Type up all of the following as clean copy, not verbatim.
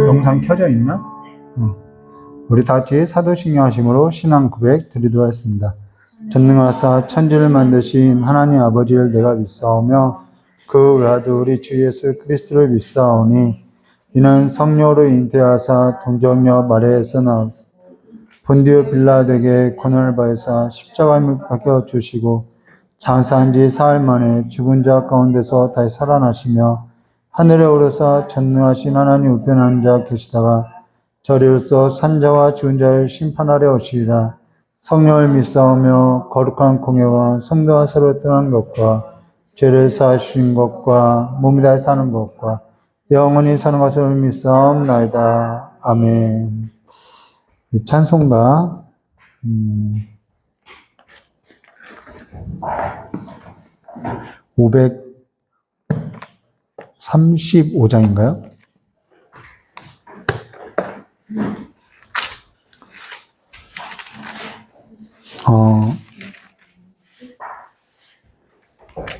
영상 켜져 있나? 우리 다 같이 사도신경 하심으로 신앙 고백 드리도록 하겠습니다. 전능하사 천지를 만드신 하나님 아버지를 내가 믿사오며 그 외아들 우리 주 예수 그리스도를 믿사오니 이는 성령으로 잉태하사 동정녀 마리아에서 나온 본디오 빌라도에게 고난을 받으사 십자가에 못 박혀 주시고 장사한 지 사흘 만에 죽은 자 가운데서 다시 살아나시며 하늘에 오르사 전능하신 하나님 우편에 앉아 계시다가 저리로서 산자와 죽은 자를 심판하려 오시리라. 성령을 믿사오며 거룩한 공예와 성도와 서로 떠난 것과 죄를 사하신 것과 몸이 다시 사는 것과 영원히 사는 것을 믿사옵나이다. 아멘. 찬송가 535장인가요?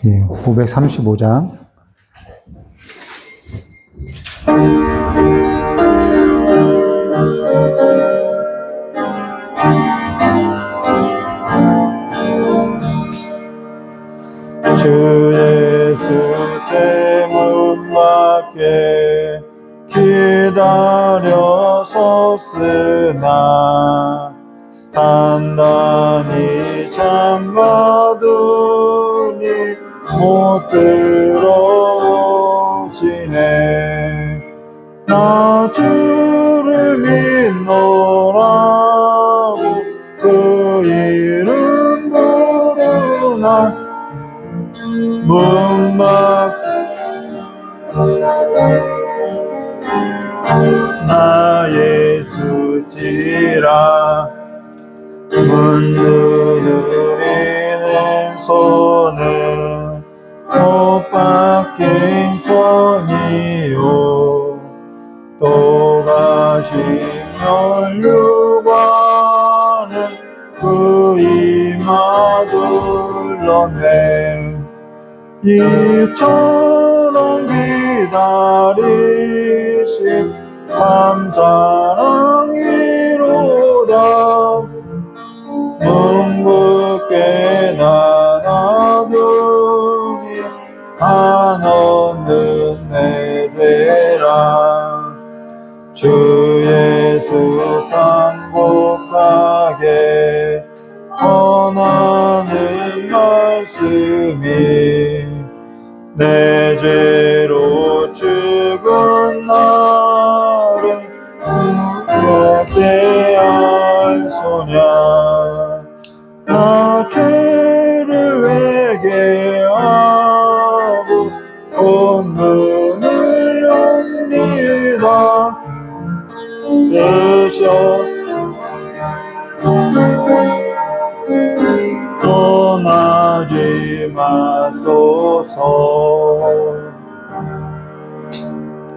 예, 535장. 주 예수 때문 밖에 기다려 섰으나 단단히 잠가두니 못 들어오시네. 나 주를 믿노라고 그 이름 부르나 문 밖 나 예수지라 문 두드리는 손은 못 박힌 손이요 또 가신 연류관은 그 이마 둘렀네. 이처럼 기다리신 삼사랑이로다. 뭉굼게 나눠두니 한없는 내 죄라. 주 예수 반복하게 권하는 말씀이 내 죄로 죽은 나를 무겁게 알소냐. 나 죄를 회개하고 본문을 엽니다. 드셔 떠나지 마소서.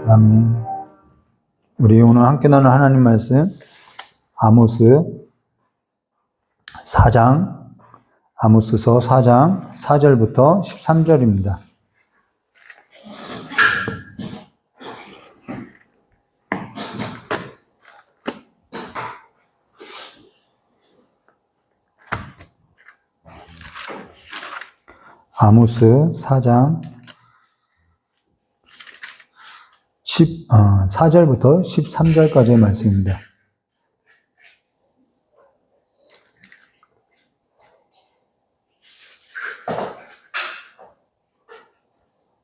아멘. 우리 오늘 함께 나눌 하나님 말씀 아모스 4장, 아모스서 4장 4절부터 13절입니다. 아모스 4장 4절부터 13절까지의 말씀입니다.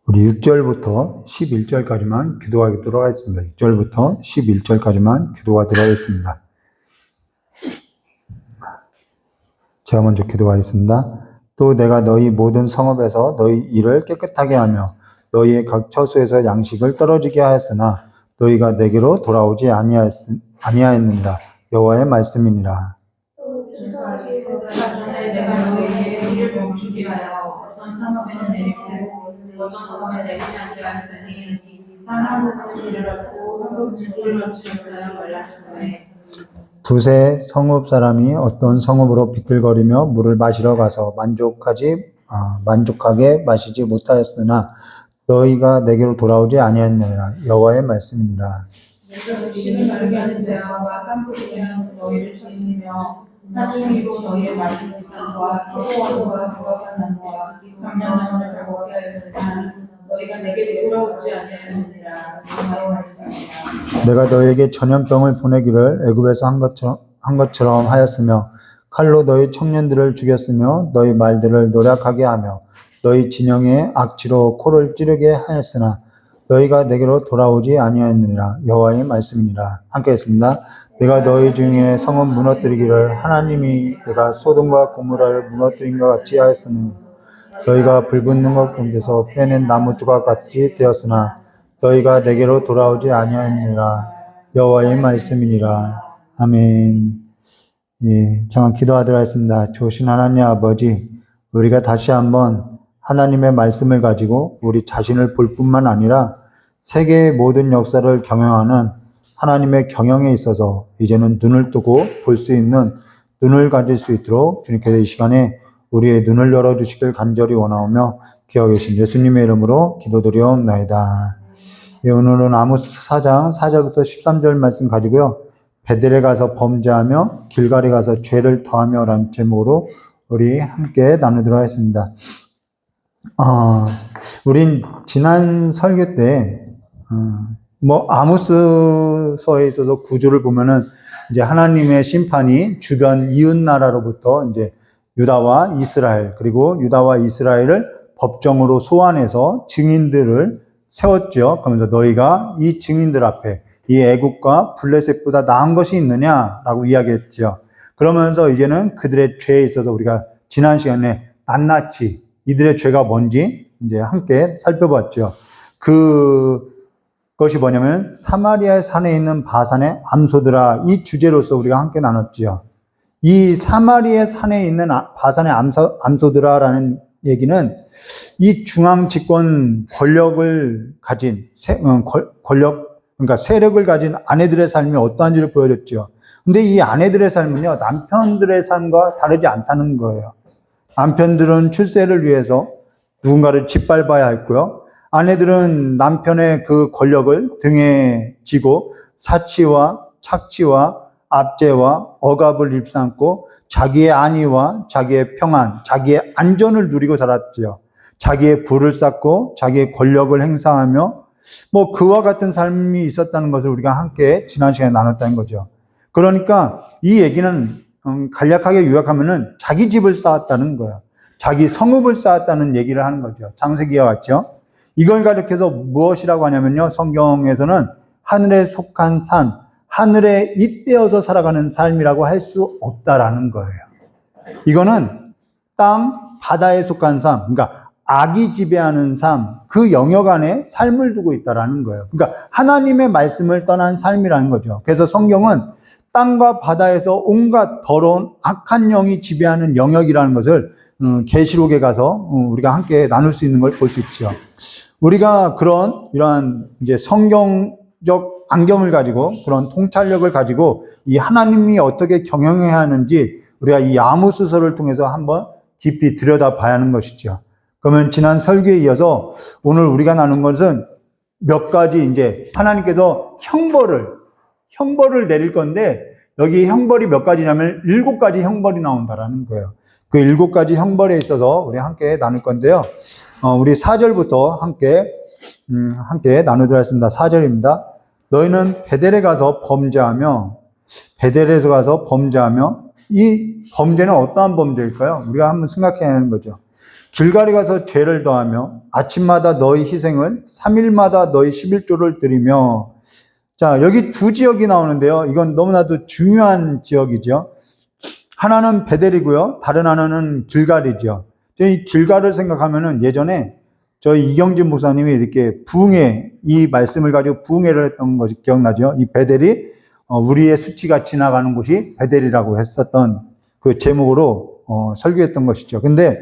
우리 6절부터 11절까지만 기도하도록 하겠습니다. 6절부터 11절까지만 기도하도록 하겠습니다. 제가 먼저 기도하겠습니다. 또 내가 너희 모든 성읍에서 너희 일을 깨끗하게 하며 너희의 각 처소에서 양식을 떨어지게 하였으나 너희가 내게로 돌아오지 아니하였느니라. 여호와의 말씀이니라. 내가 너희에게 일을 멈추게 하여 어떤 성읍에는 내리고 어떤 성읍에 내리지 않게 하였더니 한 부분은 이르렀고 한 부분은 이르렀지 못하여 말랐으매 두세 성읍 사람이 어떤 성읍으로 비틀거리며 물을 마시러 가서 만족하게 마시지 못하였으나 너희가 내게로 돌아오지 아니하였느니라. 여호와의 말씀이니라. 내가 음식을 마르게 하는 재앙과 깜빡이 재앙은 너희를 쳤으며 하중이로 너희의 맑은 산과 기도원과 부각한 나무와 감람나무를 가보게 하였으나 너희가 내게 돌아오지 아니하였느니라. 여호와의 말씀이니라. 내가 너희에게 전염병을 보내기를 애굽에서 한 것처럼 하였으며 칼로 너희 청년들을 죽였으며 너희 말들을 노략하게 하며 너희 진영에 악취로 코를 찌르게 하였으나 너희가 내게로 돌아오지 아니하였느니라. 여호와의 말씀이니라. 함께 했습니다. 내가 너희 중에 성읍 무너뜨리기를 하나님이 내가 소돔과 고모라를 무너뜨린 것 같이 하였으니 너희가 불붙는 것 가운데서 빼낸 나무 조각 같이 되었으나 너희가 내게로 돌아오지 아니하였느니라. 여호와의 말씀이니라. 아멘. 예, 잠깐 기도하도록 하겠습니다. 좋으신 하나님 아버지, 우리가 다시 한번 하나님의 말씀을 가지고 우리 자신을 볼 뿐만 아니라 세계의 모든 역사를 경영하는 하나님의 경영에 있어서 이제는 눈을 뜨고 볼 수 있는 눈을 가질 수 있도록 주님께서 이 시간에 우리의 눈을 열어주시길 간절히 원하오며 기억하 계신 예수님의 이름으로 기도드리옵나이다. 예, 오늘은 아모스 4장 4절부터 13절 말씀 가지고요. 베델에 가서 범죄하며 길갈에 가서 죄를 더하며 라는 제목으로 우리 함께 나누도록 하겠습니다. 우린 지난 설교 때, 아모스서에 있어서 구조를 보면은 이제 하나님의 심판이 주변 이웃 나라로부터 이제 유다와 이스라엘, 그리고 유다와 이스라엘을 법정으로 소환해서 증인들을 세웠죠. 그러면서 너희가 이 증인들 앞에 이 애국과 블레셋보다 나은 것이 있느냐라고 이야기했죠. 그러면서 이제는 그들의 죄에 있어서 우리가 지난 시간에 낱낱이 이들의 죄가 뭔지 이제 함께 살펴봤죠. 그것이 뭐냐면 사마리아의 산에 있는 바산의 암소들아, 이 주제로서 우리가 함께 나눴죠. 이 사마리아 산에 있는 바산의 암소들아라는 얘기는 이 중앙 집권 권력을 가진 그러니까 세력을 가진 아내들의 삶이 어떠한지를 보여줬죠. 근데 이 아내들의 삶은요, 남편들의 삶과 다르지 않다는 거예요. 남편들은 출세를 위해서 누군가를 짓밟아야 했고요. 아내들은 남편의 그 권력을 등에 지고 사치와 착취와 압제와 억압을 입삼고 자기의 안위와 자기의 평안, 자기의 안전을 누리고 살았죠. 자기의 부를 쌓고 자기의 권력을 행사하며 그와 같은 삶이 있었다는 것을 우리가 함께 지난 시간에 나눴다는 거죠. 그러니까 이 얘기는 간략하게 요약하면은 자기 집을 쌓았다는 거예요. 자기 성읍을 쌓았다는 얘기를 하는 거죠. 창세기와 같죠. 이걸 가리켜서 무엇이라고 하냐면요. 성경에서는 하늘에 속한 삶, 하늘에 잇대어서 살아가는 삶이라고 할 수 없다라는 거예요. 이거는 땅, 바다에 속한 삶, 그러니까 악이 지배하는 삶, 그 영역 안에 삶을 두고 있다라는 거예요. 그러니까 하나님의 말씀을 떠난 삶이라는 거죠. 그래서 성경은 땅과 바다에서 온갖 더러운 악한 영이 지배하는 영역이라는 것을 계시록에 가서 우리가 함께 나눌 수 있는 걸 볼 수 있죠. 우리가 이러한 이제 성경적 안경을 가지고 그런 통찰력을 가지고 이 하나님이 어떻게 경영해야 하는지 우리가 이 아모스서를 통해서 한번 깊이 들여다봐야 하는 것이죠. 그러면 지난 설교에 이어서 오늘 우리가 나눈 것은 몇 가지 이제 하나님께서 형벌을 내릴 건데 여기 형벌이 몇 가지냐면 7가지 형벌이 나온다라는 거예요. 그 7가지 형벌에 있어서 우리 함께 나눌 건데요. 우리 4절부터 함께 나누도록 하겠습니다. 4절입니다. 너희는 베델에 가서 범죄하며 이 범죄는 어떠한 범죄일까요? 우리가 한번 생각해야 하는 거죠. 길갈에 가서 죄를 더하며 아침마다 너희 희생을 3일마다 너희 11조를 드리며. 자, 여기 두 지역이 나오는데요. 이건 너무나도 중요한 지역이죠. 하나는 베델이고요. 다른 하나는 길갈이죠. 이 길갈을 생각하면은 예전에 저희 이경진 목사님이 이렇게 이 말씀을 가지고 부흥회를 했던 것이 기억나죠? 이 베델이 우리의 수치가 지나가는 곳이 베델이라고 했었던 그 제목으로 설교했던 것이죠. 근데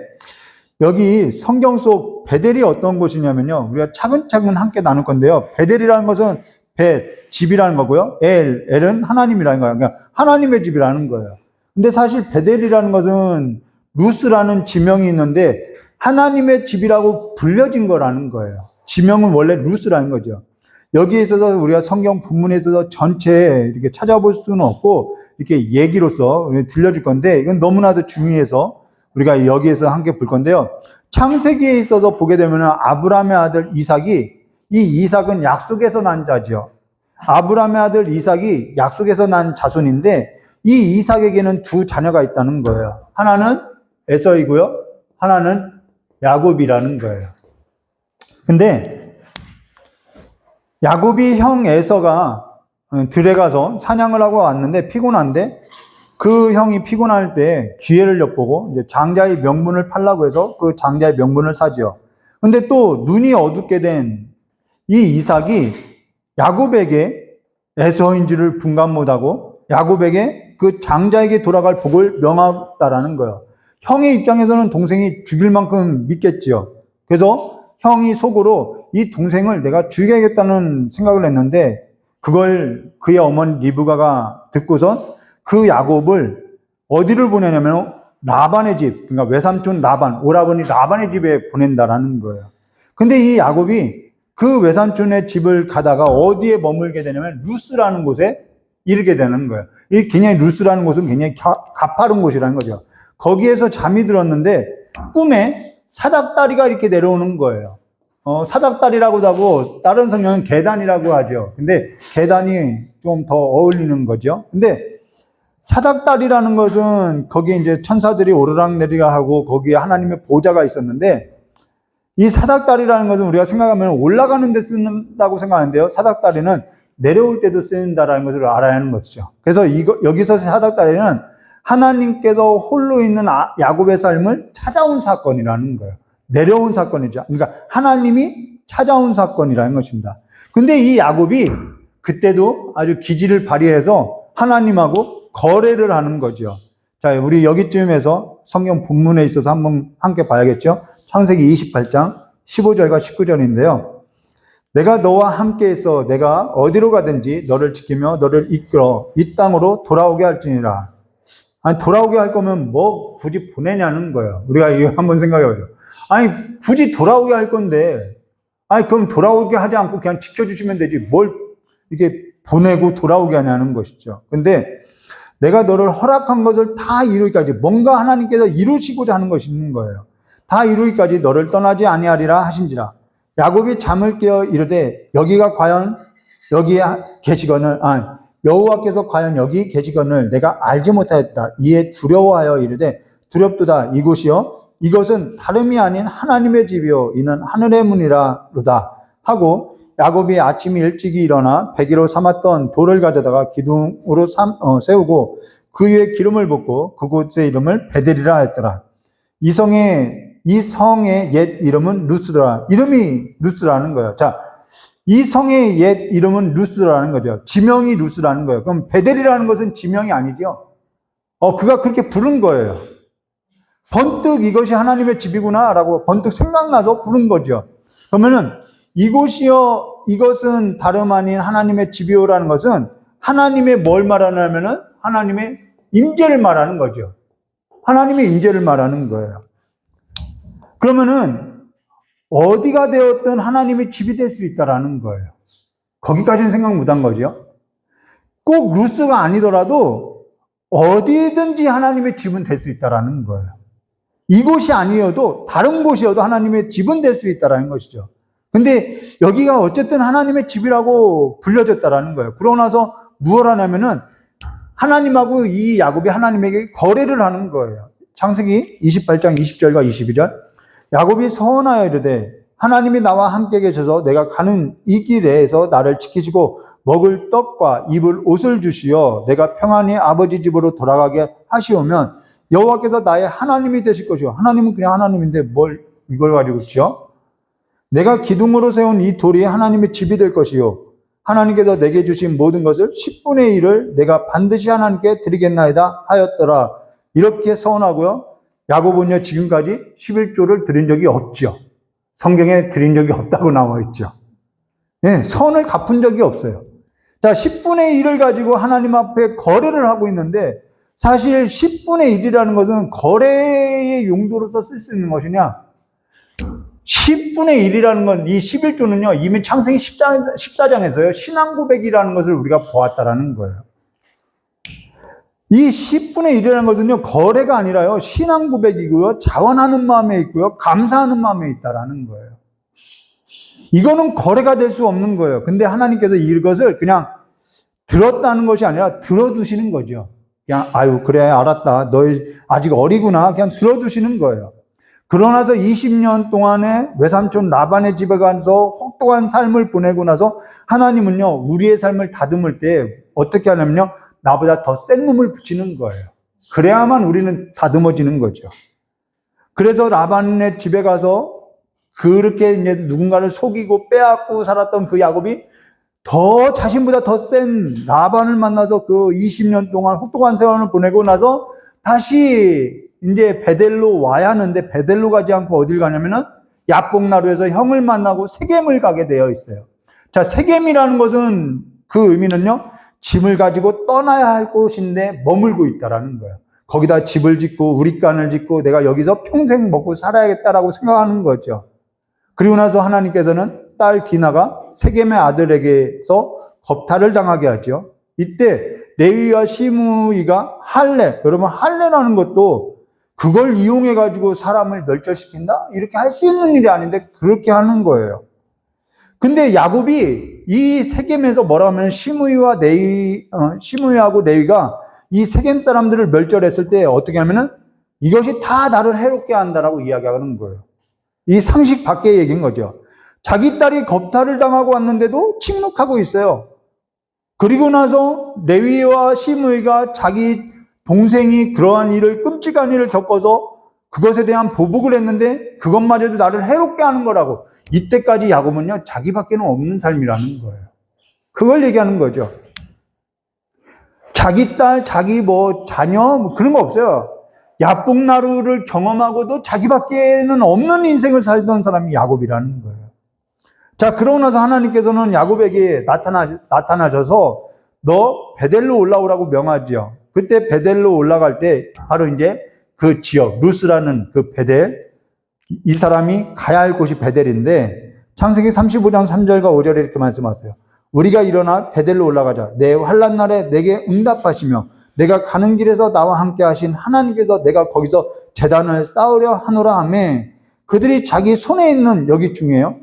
여기 성경 속 베델이 어떤 곳이냐면요. 우리가 차근차근 함께 나눌 건데요. 베델이라는 것은 집이라는 거고요. 엘은 하나님이라는 거예요. 그러니까 하나님의 집이라는 거예요. 근데 사실 베델이라는 것은 루스라는 지명이 있는데 하나님의 집이라고 불려진 거라는 거예요. 지명은 원래 루스라는 거죠. 여기에 있어서 우리가 성경 본문에 있어서 전체 이렇게 찾아볼 수는 없고 이렇게 얘기로서 들려줄 건데 이건 너무나도 중요해서 우리가 여기에서 함께 볼 건데요. 창세기에 있어서 보게 되면 아브라함의 아들 이삭이, 이 이삭은 약속에서 난 자죠. 아브라함의 아들 이삭이 약속에서 난 자손인데 이 이삭에게는 두 자녀가 있다는 거예요. 하나는 에서이고요. 하나는 야곱이라는 거예요. 근데 야곱이 형 에서가 들에 가서 사냥을 하고 왔는데 피곤한데 그 형이 피곤할 때 기회를 엿보고 이제 장자의 명분을 팔라고 해서 그 장자의 명분을 사죠. 근데 또 눈이 어둡게 된 이 이삭이 야곱에게 에서인지를 분간 못하고 야곱에게 그 장자에게 돌아갈 복을 명하다라는 거예요. 형의 입장에서는 동생이 죽일 만큼 믿겠지요. 그래서 형이 속으로 이 동생을 내가 죽여야겠다는 생각을 했는데 그걸 그의 어머니 리브가가 듣고선 그 야곱을 어디를 보내냐면 라반의 집, 그러니까 외삼촌 라반, 오라버니 라반의 집에 보낸다라는 거예요. 근데 이 야곱이 그 외삼촌의 집을 가다가 어디에 머물게 되냐면 루스라는 곳에 이르게 되는 거예요. 이 굉장히 루스라는 곳은 굉장히 가파른 곳이라는 거죠. 거기에서 잠이 들었는데 꿈에 사닥다리가 이렇게 내려오는 거예요. 사닥다리라고도 하고 다른 성경은 계단이라고 하죠. 근데 계단이 좀 더 어울리는 거죠. 근데 사닥다리라는 것은 거기에 이제 천사들이 오르락내리락 하고 거기에 하나님의 보좌가 있었는데 이 사닥다리라는 것은 우리가 생각하면 올라가는 데 쓴다고 생각하는데요. 사닥다리는 내려올 때도 쓰인다라는 것을 알아야 하는 것이죠. 그래서 여기서 사닥다리는 하나님께서 홀로 있는 야곱의 삶을 찾아온 사건이라는 거예요. 내려온 사건이죠. 그러니까 하나님이 찾아온 사건이라는 것입니다. 근데 이 야곱이 그때도 아주 기지를 발휘해서 하나님하고 거래를 하는 거죠. 자, 우리 여기쯤에서 성경 본문에 있어서 한번 함께 봐야겠죠. 창세기 28장 15절과 19절인데요. 내가 너와 함께 있어 내가 어디로 가든지 너를 지키며 너를 이끌어 이 땅으로 돌아오게 할지니라. 아니, 돌아오게 할 거면 뭐 굳이 보내냐는 거예요. 우리가 이거 한번 생각해보죠. 아니, 굳이 돌아오게 할 건데, 아니, 그럼 돌아오게 하지 않고 그냥 지켜주시면 되지. 뭘 이렇게 보내고 돌아오게 하냐는 것이죠. 근데 내가 너를 허락한 것을 다 이루기까지, 뭔가 하나님께서 이루시고자 하는 것이 있는 거예요. 다 이루기까지 너를 떠나지 아니하리라 하신지라. 야곱이 잠을 깨어 이르되 여기가 과연 여기에 계시거늘, 여호와께서 과연 여기 계시거늘 내가 알지 못하였다. 이에 두려워하여 이르되 두렵도다. 이곳이요 이것은 다름이 아닌 하나님의 집이요 이는 하늘의 문이라로다 하고 야곱이 아침에 일찍이 일어나 배기로 삼았던 돌을 가져다가 기둥으로 세우고 그 위에 기름을 붓고 그곳의 이름을 베델이라 했더라. 이 성의 옛 이름은 루스더라. 이름이 루스라는 거예요. 자, 이 성의 옛 이름은 루스라는 거죠. 지명이 루스라는 거예요. 그럼 베델이라는 것은 지명이 아니죠. 그가 그렇게 부른 거예요. 번뜩 이것이 하나님의 집이구나라고 번뜩 생각나서 부른 거죠. 그러면은 이곳이요, 이것은 다름 아닌 하나님의 집이요라는 것은 하나님의 뭘 말하냐면은 하나님의 임재를 말하는 거죠. 하나님의 임재를 말하는 거예요. 그러면은 어디가 되었든 하나님의 집이 될 수 있다라는 거예요. 거기까지는 생각 못한 거죠. 꼭 루스가 아니더라도 어디든지 하나님의 집은 될 수 있다라는 거예요. 이곳이 아니어도 다른 곳이어도 하나님의 집은 될 수 있다라는 것이죠. 근데 여기가 어쨌든 하나님의 집이라고 불려졌다라는 거예요. 그러고 나서 무엇 하냐면은 하나님하고 이 야곱이 하나님에게 거래를 하는 거예요. 창세기 28장 20절과 22절. 야곱이 서원하여 이르되 하나님이 나와 함께 계셔서 내가 가는 이 길에서 나를 지키시고 먹을 떡과 입을 옷을 주시어 내가 평안히 아버지 집으로 돌아가게 하시오면 여호와께서 나의 하나님이 되실 것이요. 하나님은 그냥 하나님인데 뭘 이걸 가지고 지어? 내가 기둥으로 세운 이 돌이 하나님의 집이 될 것이요. 하나님께서 내게 주신 모든 것을 10분의 1을 내가 반드시 하나님께 드리겠나이다 하였더라. 이렇게 서원하고요. 야곱은요, 지금까지 11조를 드린 적이 없죠. 성경에 드린 적이 없다고 나와 있죠. 예, 선을 갚은 적이 없어요. 자, 10분의 1을 가지고 하나님 앞에 거래를 하고 있는데, 사실 10분의 1이라는 것은 거래의 용도로서 쓸 수 있는 것이냐? 10분의 1이라는 건, 이 11조는요, 이미 창세기 14장에서요, 신앙 고백이라는 것을 우리가 보았다라는 거예요. 이 10분의 1이라는 것은요, 거래가 아니라요, 신앙 고백이고요, 자원하는 마음에 있고요, 감사하는 마음에 있다라는 거예요. 이거는 거래가 될 수 없는 거예요. 근데 하나님께서 이것을 그냥 들었다는 것이 아니라 들어두시는 거죠. 그냥, 아유, 그래, 알았다. 너희 아직 어리구나. 그냥 들어두시는 거예요. 그러나서 20년 동안에 외삼촌 라반의 집에 가서 혹독한 삶을 보내고 나서 하나님은요, 우리의 삶을 다듬을 때 어떻게 하냐면요, 나보다 더 센 놈을 붙이는 거예요. 그래야만 우리는 다듬어지는 거죠. 그래서 라반의 집에 가서 그렇게 이제 누군가를 속이고 빼앗고 살았던 그 야곱이 더 자신보다 더 센 라반을 만나서 그 20년 동안 혹독한 세월을 보내고 나서 다시 이제 베델로 와야 하는데 베델로 가지 않고 어딜 가냐면은 야복나루에서 형을 만나고 세겜을 가게 되어 있어요. 자, 세겜이라는 것은 그 의미는요, 짐을 가지고 떠나야 할 곳인데 머물고 있다라는 거예요. 거기다 집을 짓고 우리간을 짓고 내가 여기서 평생 먹고 살아야겠다라고 생각하는 거죠. 그리고 나서 하나님께서는 딸 디나가 세겜의 아들에게서 겁탈을 당하게 하죠. 이때 레위와 시므이가 할례, 여러분 할례라는 것도 그걸 이용해 가지고 사람을 멸절시킨다? 이렇게 할 수 있는 일이 아닌데 그렇게 하는 거예요. 근데 야곱이 이 세겜에서 뭐라 하면 시므이하고 레위가 이 세겜 사람들을 멸절했을 때 어떻게 하면은 이것이 다 나를 해롭게 한다라고 이야기하는 거예요. 이 상식 밖의 얘기인 거죠. 자기 딸이 겁탈을 당하고 왔는데도 침묵하고 있어요. 그리고 나서 레위와 시므이가 자기 동생이 그러한 일을, 끔찍한 일을 겪어서 그것에 대한 보복을 했는데 그것마저도 나를 해롭게 하는 거라고. 이때까지 야곱은요, 자기밖에는 없는 삶이라는 거예요. 그걸 얘기하는 거죠. 자기 딸, 자기 자녀, 그런 거 없어요. 야복나루를 경험하고도 자기밖에는 없는 인생을 살던 사람이 야곱이라는 거예요. 자, 그러고 나서 하나님께서는 야곱에게 나타나셔서 너 베델로 올라오라고 명하지요. 그때 베델로 올라갈 때 바로 이제 그 지역, 루스라는 그 베델, 이 사람이 가야 할 곳이 베델인데 창세기 35장 3절과 5절에 이렇게 말씀하세요. 우리가 일어나 베델로 올라가자. 내 환난 날에 내게 응답하시며 내가 가는 길에서 나와 함께 하신 하나님께서 내가 거기서 제단을 쌓으려 하노라 하며 그들이 자기 손에 있는, 여기 중요해요.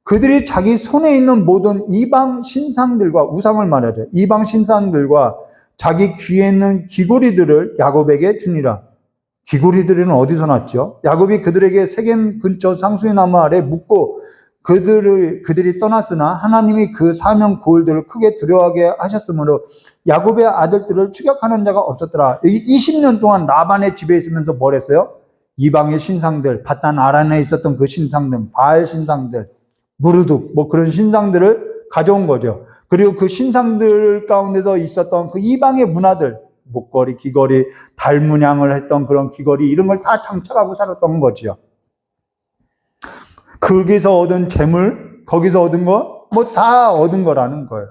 그들이 자기 손에 있는 모든 이방 신상들과, 우상을 말하죠. 이방 신상들과 자기 귀에 있는 귀고리들을 야곱에게 주니라. 귀고리들은 어디서 났죠? 야곱이 그들에게 세겜 근처 상수의 나무 아래 묻고 그들이 떠났으나 하나님이 그 사명 고을들을 크게 두려워하게 하셨으므로 야곱의 아들들을 추격하는 자가 없었더라. 20년 동안 라반의 집에 있으면서 뭘 했어요? 이방의 신상들, 바단 아란에 있었던 그 신상들, 바알 신상들, 무르둑, 그런 신상들을 가져온 거죠. 그리고 그 신상들 가운데서 있었던 그 이방의 문화들, 목걸이, 귀걸이, 달 문양을 했던 그런 귀걸이, 이런 걸 다 장착하고 살았던 거죠. 거기서 얻은 재물, 거기서 얻은 거, 다 얻은 거라는 거예요.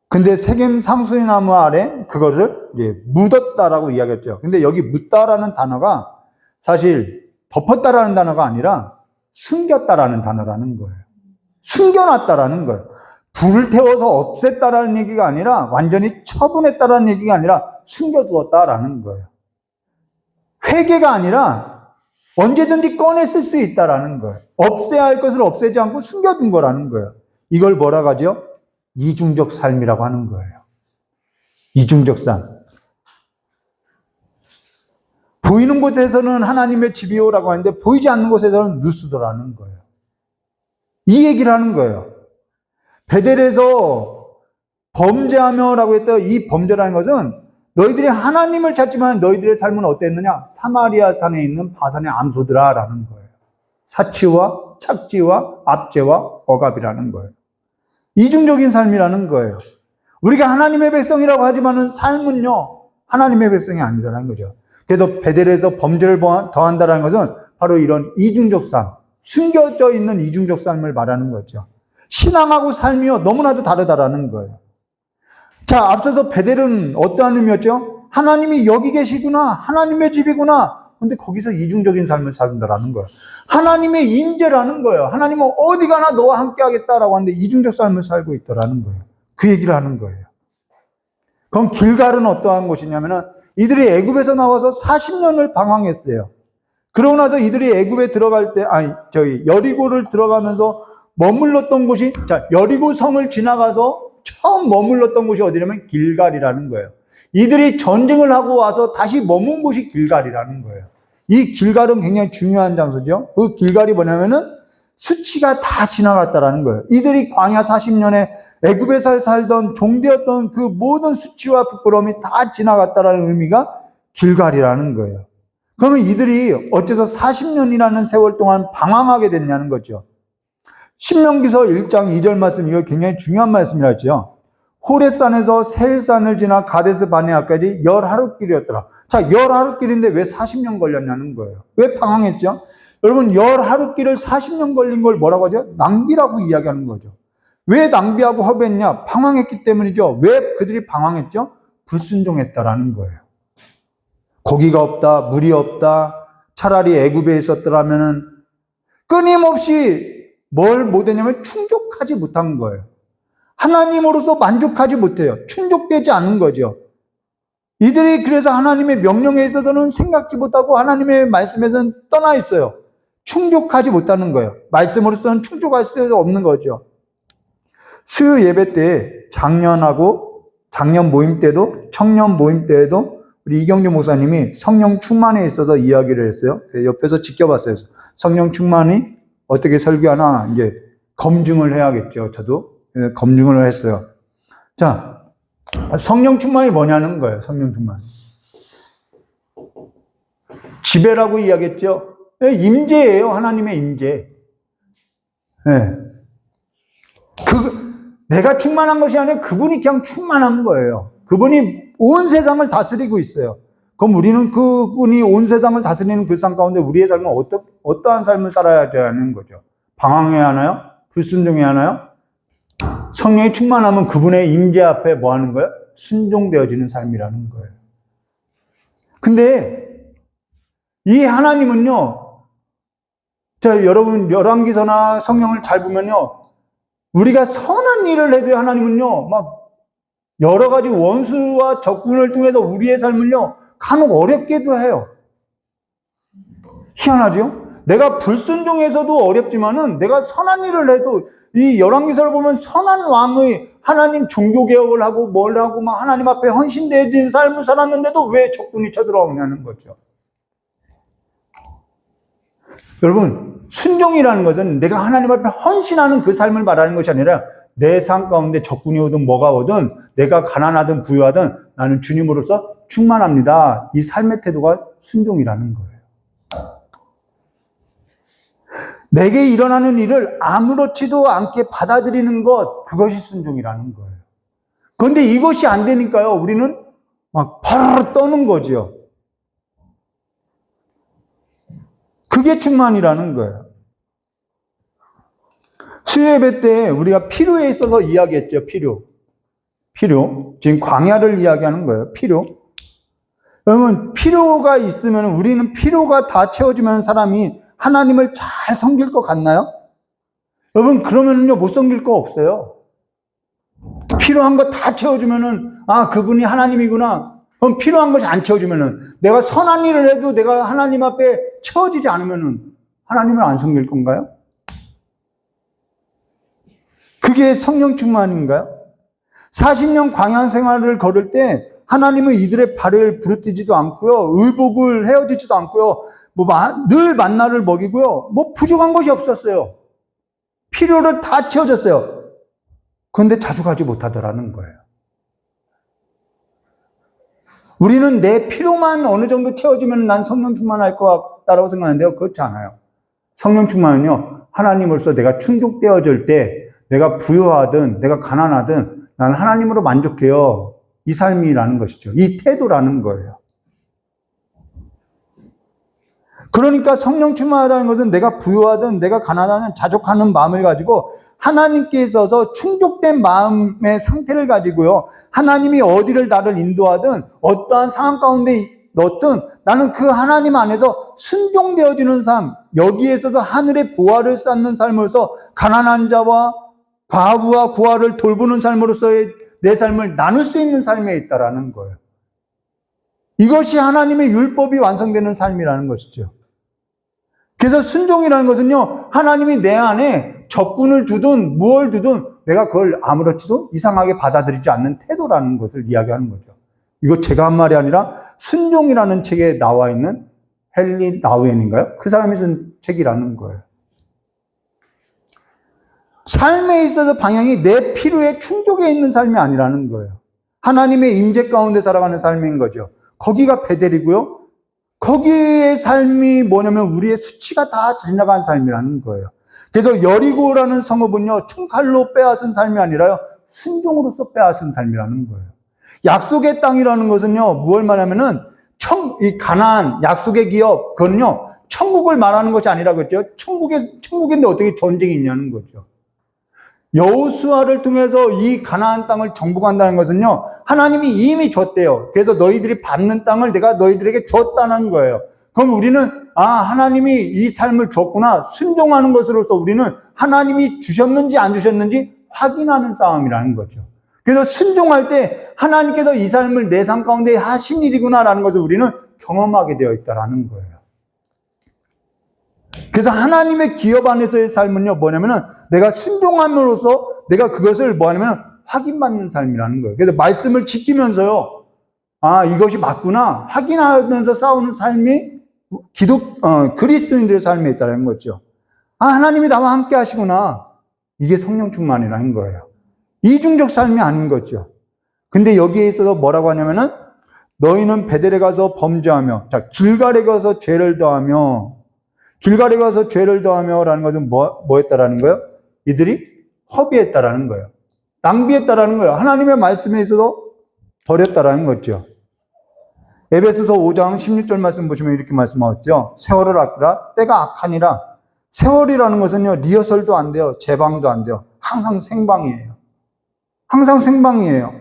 근데 세겜 상수의 나무 아래 그것을 묻었다라고 이야기했죠. 근데 여기 묻다라는 단어가 사실 덮었다라는 단어가 아니라 숨겼다라는 단어라는 거예요. 숨겨놨다라는 거예요. 불을 태워서 없앴다라는 얘기가 아니라 완전히 처분했다라는 얘기가 아니라 숨겨두었다라는 거예요. 회개가 아니라 언제든지 꺼냈을 수 있다라는 거예요. 없애야 할 것을 없애지 않고 숨겨둔 거라는 거예요. 이걸 뭐라고 하죠? 이중적 삶이라고 하는 거예요. 이중적 삶. 보이는 곳에서는 하나님의 집이요라고 하는데 보이지 않는 곳에서는 루스더라는 거예요. 이 얘기를 하는 거예요. 베델에서 범죄하며라고 했던 이 범죄라는 것은 너희들이 하나님을 찾지만 너희들의 삶은 어땠느냐? 사마리아 산에 있는 바산의 암소들아라는 거예요. 사치와 착지와 압제와 억압이라는 거예요. 이중적인 삶이라는 거예요. 우리가 하나님의 백성이라고 하지만은 삶은요, 하나님의 백성이 아니라는 거죠. 그래서 베델에서 범죄를 더한다는 것은 바로 이런 이중적 삶, 숨겨져 있는 이중적 삶을 말하는 거죠. 신앙하고 삶이요 너무나도 다르다라는 거예요. 자, 앞서서 베델은 어떠한 의미였죠? 하나님이 여기 계시구나, 하나님의 집이구나. 근데 거기서 이중적인 삶을 산다라는 거예요. 하나님의 임재라는 거예요. 하나님은 어디 가나 너와 함께 하겠다라고 하는데 이중적 삶을 살고 있더라는 거예요. 그 얘기를 하는 거예요. 그럼 길갈은 어떠한 곳이냐면은 이들이 애굽에서 나와서 40년을 방황했어요. 그러고 나서 이들이 애굽에 들어갈 때, 여리고를 들어가면서 머물렀던 곳이, 여리고 성을 지나가서 처음 머물렀던 곳이 어디냐면 길갈이라는 거예요. 이들이 전쟁을 하고 와서 다시 머문 곳이 길갈이라는 거예요. 이 길갈은 굉장히 중요한 장소죠. 그 길갈이 뭐냐면은 수치가 다 지나갔다라는 거예요. 이들이 광야 40년에 애굽에서 살던 종되었던 그 모든 수치와 부끄러움이 다 지나갔다라는 의미가 길갈이라는 거예요. 그러면 이들이 어째서 40년이라는 세월 동안 방황하게 됐냐는 거죠. 신명기서 1장 2절 말씀, 이거 굉장히 중요한 말씀이라죠. 호렙산에서 세일산을 지나 가데스 바네아까지 10하루길이었더라. 자, 10하루길인데 왜 40년 걸렸냐는 거예요. 왜 방황했죠? 여러분, 10하루길을 40년 걸린 걸 뭐라고 하죠? 낭비라고 이야기하는 거죠. 왜 낭비하고 허비했냐? 방황했기 때문이죠. 왜 그들이 방황했죠? 불순종했다라는 거예요. 고기가 없다, 물이 없다, 차라리 애굽에 있었더라면은 끊임없이 뭘 못했냐면 충족하지 못한 거예요. 하나님으로서 만족하지 못해요. 충족되지 않는 거죠. 이들이 그래서 하나님의 명령에 있어서는 생각지 못하고 하나님의 말씀에서는 떠나 있어요. 충족하지 못하는 거예요. 말씀으로서는 충족할 수 없는 거죠. 수요 예배 때 작년 모임 때도, 청년 모임 때에도 우리 이경주 목사님이 성령 충만에 있어서 이야기를 했어요. 옆에서 지켜봤어요. 성령 충만이 어떻게 설교하나 이제 검증을 해야겠죠. 저도 검증을 했어요. 자, 성령 충만이 뭐냐는 거예요. 성령 충만. 지배라고 이야기했죠. 임재예요. 하나님의 임재. 네. 내가 충만한 것이 아니라 그분이 그냥 충만한 거예요. 그분이 온 세상을 다스리고 있어요. 그럼 우리는 그분이 온 세상을 다스리는 그 삶 가운데 우리의 삶은 어떠한 삶을 살아야 되는 거죠? 방황해야 하나요? 불순종해야 하나요? 성령이 충만하면 그분의 임재 앞에 뭐 하는 거예요? 순종되어지는 삶이라는 거예요. 근데 이 하나님은요, 자, 여러분 열왕기서나 성경을 잘 보면요, 우리가 선한 일을 해도 하나님은요, 막 여러 가지 원수와 적군을 통해서 우리의 삶을요, 간혹 어렵게도 해요. 희한하죠? 내가 불순종해서도 어렵지만은 내가 선한 일을 해도 이 열왕기서를 보면 선한 왕의 하나님 종교개혁을 하고 뭘 하고 막 하나님 앞에 헌신되어진 삶을 살았는데도 왜 적군이 쳐들어오냐는 거죠. 여러분, 순종이라는 것은 내가 하나님 앞에 헌신하는 그 삶을 말하는 것이 아니라 내 삶 가운데 적군이 오든 뭐가 오든 내가 가난하든 부유하든 나는 주님으로서 충만합니다. 이 삶의 태도가 순종이라는 거예요. 내게 일어나는 일을 아무렇지도 않게 받아들이는 것, 그것이 순종이라는 거예요. 그런데 이것이 안 되니까요, 우리는 막 파르르 떠는 거죠. 그게 충만이라는 거예요. 수요예배 때 우리가 필요에 있어서 이야기했죠. 필요. 지금 광야를 이야기하는 거예요. 필요. 여러분, 필요가 있으면 우리는 필요가 다 채워지면 사람이 하나님을 잘 섬길 것 같나요? 여러분, 그러면요, 못 섬길 거 없어요. 필요한 거 다 채워주면은, 아, 그분이 하나님이구나. 그럼 필요한 것이 안 채워지면은, 내가 선한 일을 해도 내가 하나님 앞에 채워지지 않으면은, 하나님을 안 섬길 건가요? 그게 성령 충만인가요? 40년 광야 생활을 걸을 때 하나님은 이들의 발을 부르뜨지도 않고요, 의복을 헤어지지도 않고요, 늘 만나를 먹이고요, 부족한 것이 없었어요. 필요를 다 채워줬어요. 그런데 자주 가지 못하더라는 거예요. 우리는 내 필요만 어느 정도 채워지면 난 성령 충만할 것 같다고 생각하는데요, 그렇지 않아요. 성령 충만은요, 하나님으로서 내가 충족되어질 때 내가 부유하든 내가 가난하든 나는 하나님으로 만족해요. 이 삶이라는 것이죠. 이 태도라는 거예요. 그러니까 성령 충만하다는 것은 내가 부유하든 내가 가난하든 자족하는 마음을 가지고 하나님께 있어서 충족된 마음의 상태를 가지고요. 하나님이 어디를 나를 인도하든 어떠한 상황 가운데 넣든 나는 그 하나님 안에서 순종되어지는 삶, 여기에 있어서 하늘의 보화를 쌓는 삶으로서 가난한 자와 과부와 고아를 돌보는 삶으로서의 내 삶을 나눌 수 있는 삶에 있다라는 거예요. 이것이 하나님의 율법이 완성되는 삶이라는 것이죠. 그래서 순종이라는 것은요, 하나님이 내 안에 적군을 두든 무엇을 두든 내가 그걸 아무렇지도 이상하게 받아들이지 않는 태도라는 것을 이야기하는 거죠. 이거 제가 한 말이 아니라 순종이라는 책에 나와 있는 헨리 나우엔인가요? 그 사람이 쓴 책이라는 거예요. 삶에 있어서 방향이 내 필요에 충족해 있는 삶이 아니라는 거예요. 하나님의 임재 가운데 살아가는 삶인 거죠. 거기가 베델이고요. 거기의 삶이 뭐냐면 우리의 수치가 다 지나간 삶이라는 거예요. 그래서 여리고라는 성읍은요, 총칼로 빼앗은 삶이 아니라요, 순종으로서 빼앗은 삶이라는 거예요. 약속의 땅이라는 것은요, 무엇을 말하면은 이 가나안, 약속의 기업, 그건요, 천국을 말하는 것이 아니라 그랬죠. 천국인데 어떻게 전쟁이 있냐는 거죠. 여호수아를 통해서 이 가나안 땅을 정복한다는 것은요, 하나님이 이미 줬대요. 그래서 너희들이 받는 땅을 내가 너희들에게 줬다는 거예요. 그럼 우리는 하나님이 이 삶을 줬구나, 순종하는 것으로서 우리는 하나님이 주셨는지 안 주셨는지 확인하는 싸움이라는 거죠. 그래서 순종할 때 하나님께서 이 삶을 내 삶 가운데 하신 일이구나라는 것을 우리는 경험하게 되어 있다라는 거예요. 그래서 하나님의 기업 안에서의 삶은요, 뭐냐면은 내가 순종함으로써 내가 그것을 뭐냐면 확인받는 삶이라는 거예요. 그래서 말씀을 지키면서요, 이것이 맞구나 확인하면서 싸우는 삶이 그리스도인들의 삶에 있다는 거죠. 하나님이 나와 함께 하시구나. 이게 성령 충만이라는 거예요. 이중적 삶이 아닌 거죠. 근데 여기에 있어서 뭐라고 하냐면은 너희는 베델에 가서 범죄하며, 자, 길갈에 가서 죄를 더하며, 길갈에 가서 죄를 더하며라는 것은 뭐였다라는 거예요? 이들이 허비했다라는 거예요. 낭비했다라는 거예요. 하나님의 말씀에 있어서 버렸다라는 거죠. 에베소서 5장 16절 말씀 보시면 이렇게 말씀하셨죠. 세월을 아끼라, 때가 악하니라. 세월이라는 것은요, 리허설도 안 돼요. 재방도 안 돼요. 항상 생방이에요. 항상 생방이에요.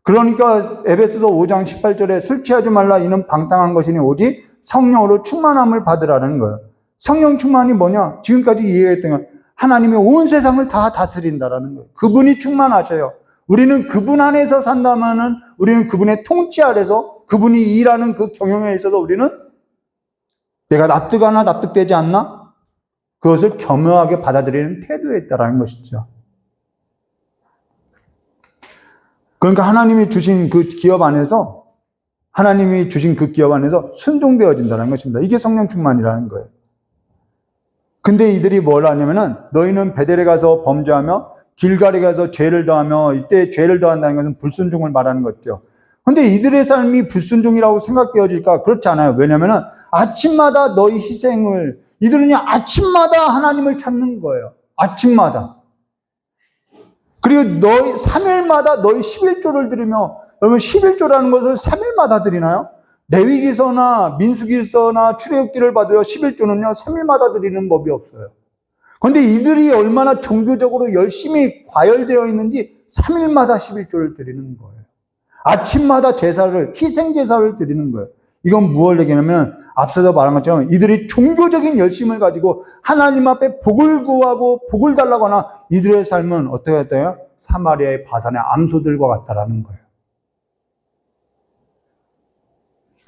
그러니까 에베소서 5장 18절에 술 취하지 말라, 이는 방탕한 것이니 오직 성령으로 충만함을 받으라는 거예요. 성령 충만이 뭐냐? 지금까지 이해했던 건 하나님이 온 세상을 다 다스린다라는 거예요. 그분이 충만하셔요. 우리는 그분 안에서 산다면은 우리는 그분의 통치 아래서 그분이 일하는 그 경영에 있어서 우리는 내가 납득하나 납득되지 않나? 그것을 겸허하게 받아들이는 태도에 있다라는 것이죠. 그러니까 하나님이 주신 그 기업 안에서 순종되어진다는 것입니다. 이게 성령 충만이라는 거예요. 근데 이들이 뭘 하냐면은 너희는 베델에 가서 범죄하며 길갈에 가서 죄를 더하며, 이때 죄를 더한다는 것은 불순종을 말하는 거죠. 근데 이들의 삶이 불순종이라고 생각되어질까? 그렇지 않아요. 왜냐면은 아침마다 너희 희생을, 이들은요 아침마다 하나님을 찾는 거예요. 아침마다. 그리고 너희 3일마다 너희 11조를 드리며, 여러분 11조라는 것을 3일마다 드리나요? 레위기서나 민수기서나 출애굽기를 봐도요 11조는요 3일마다 드리는 법이 없어요. 그런데 이들이 얼마나 종교적으로 열심히 과열되어 있는지 3일마다 11조를 드리는 거예요. 아침마다 희생 제사를 드리는 거예요. 이건 무엇을 얘기하냐면 앞서서 말한 것처럼 이들이 종교적인 열심을 가지고 하나님 앞에 복을 구하고 복을 달라고 하나 이들의 삶은 어떻게 했대요? 사마리아의 바산의 암소들과 같다라는 거예요.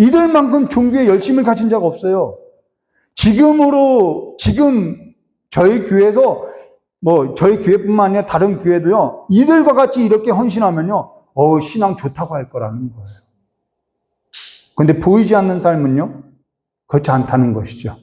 이들만큼 종교에 열심을 가진 자가 없어요. 지금 저희 교회에서 저희 교회뿐만 아니라 다른 교회도요, 이들과 같이 이렇게 헌신하면요, 신앙 좋다고 할 거라는 거예요. 그런데 보이지 않는 삶은요, 그렇지 않다는 것이죠.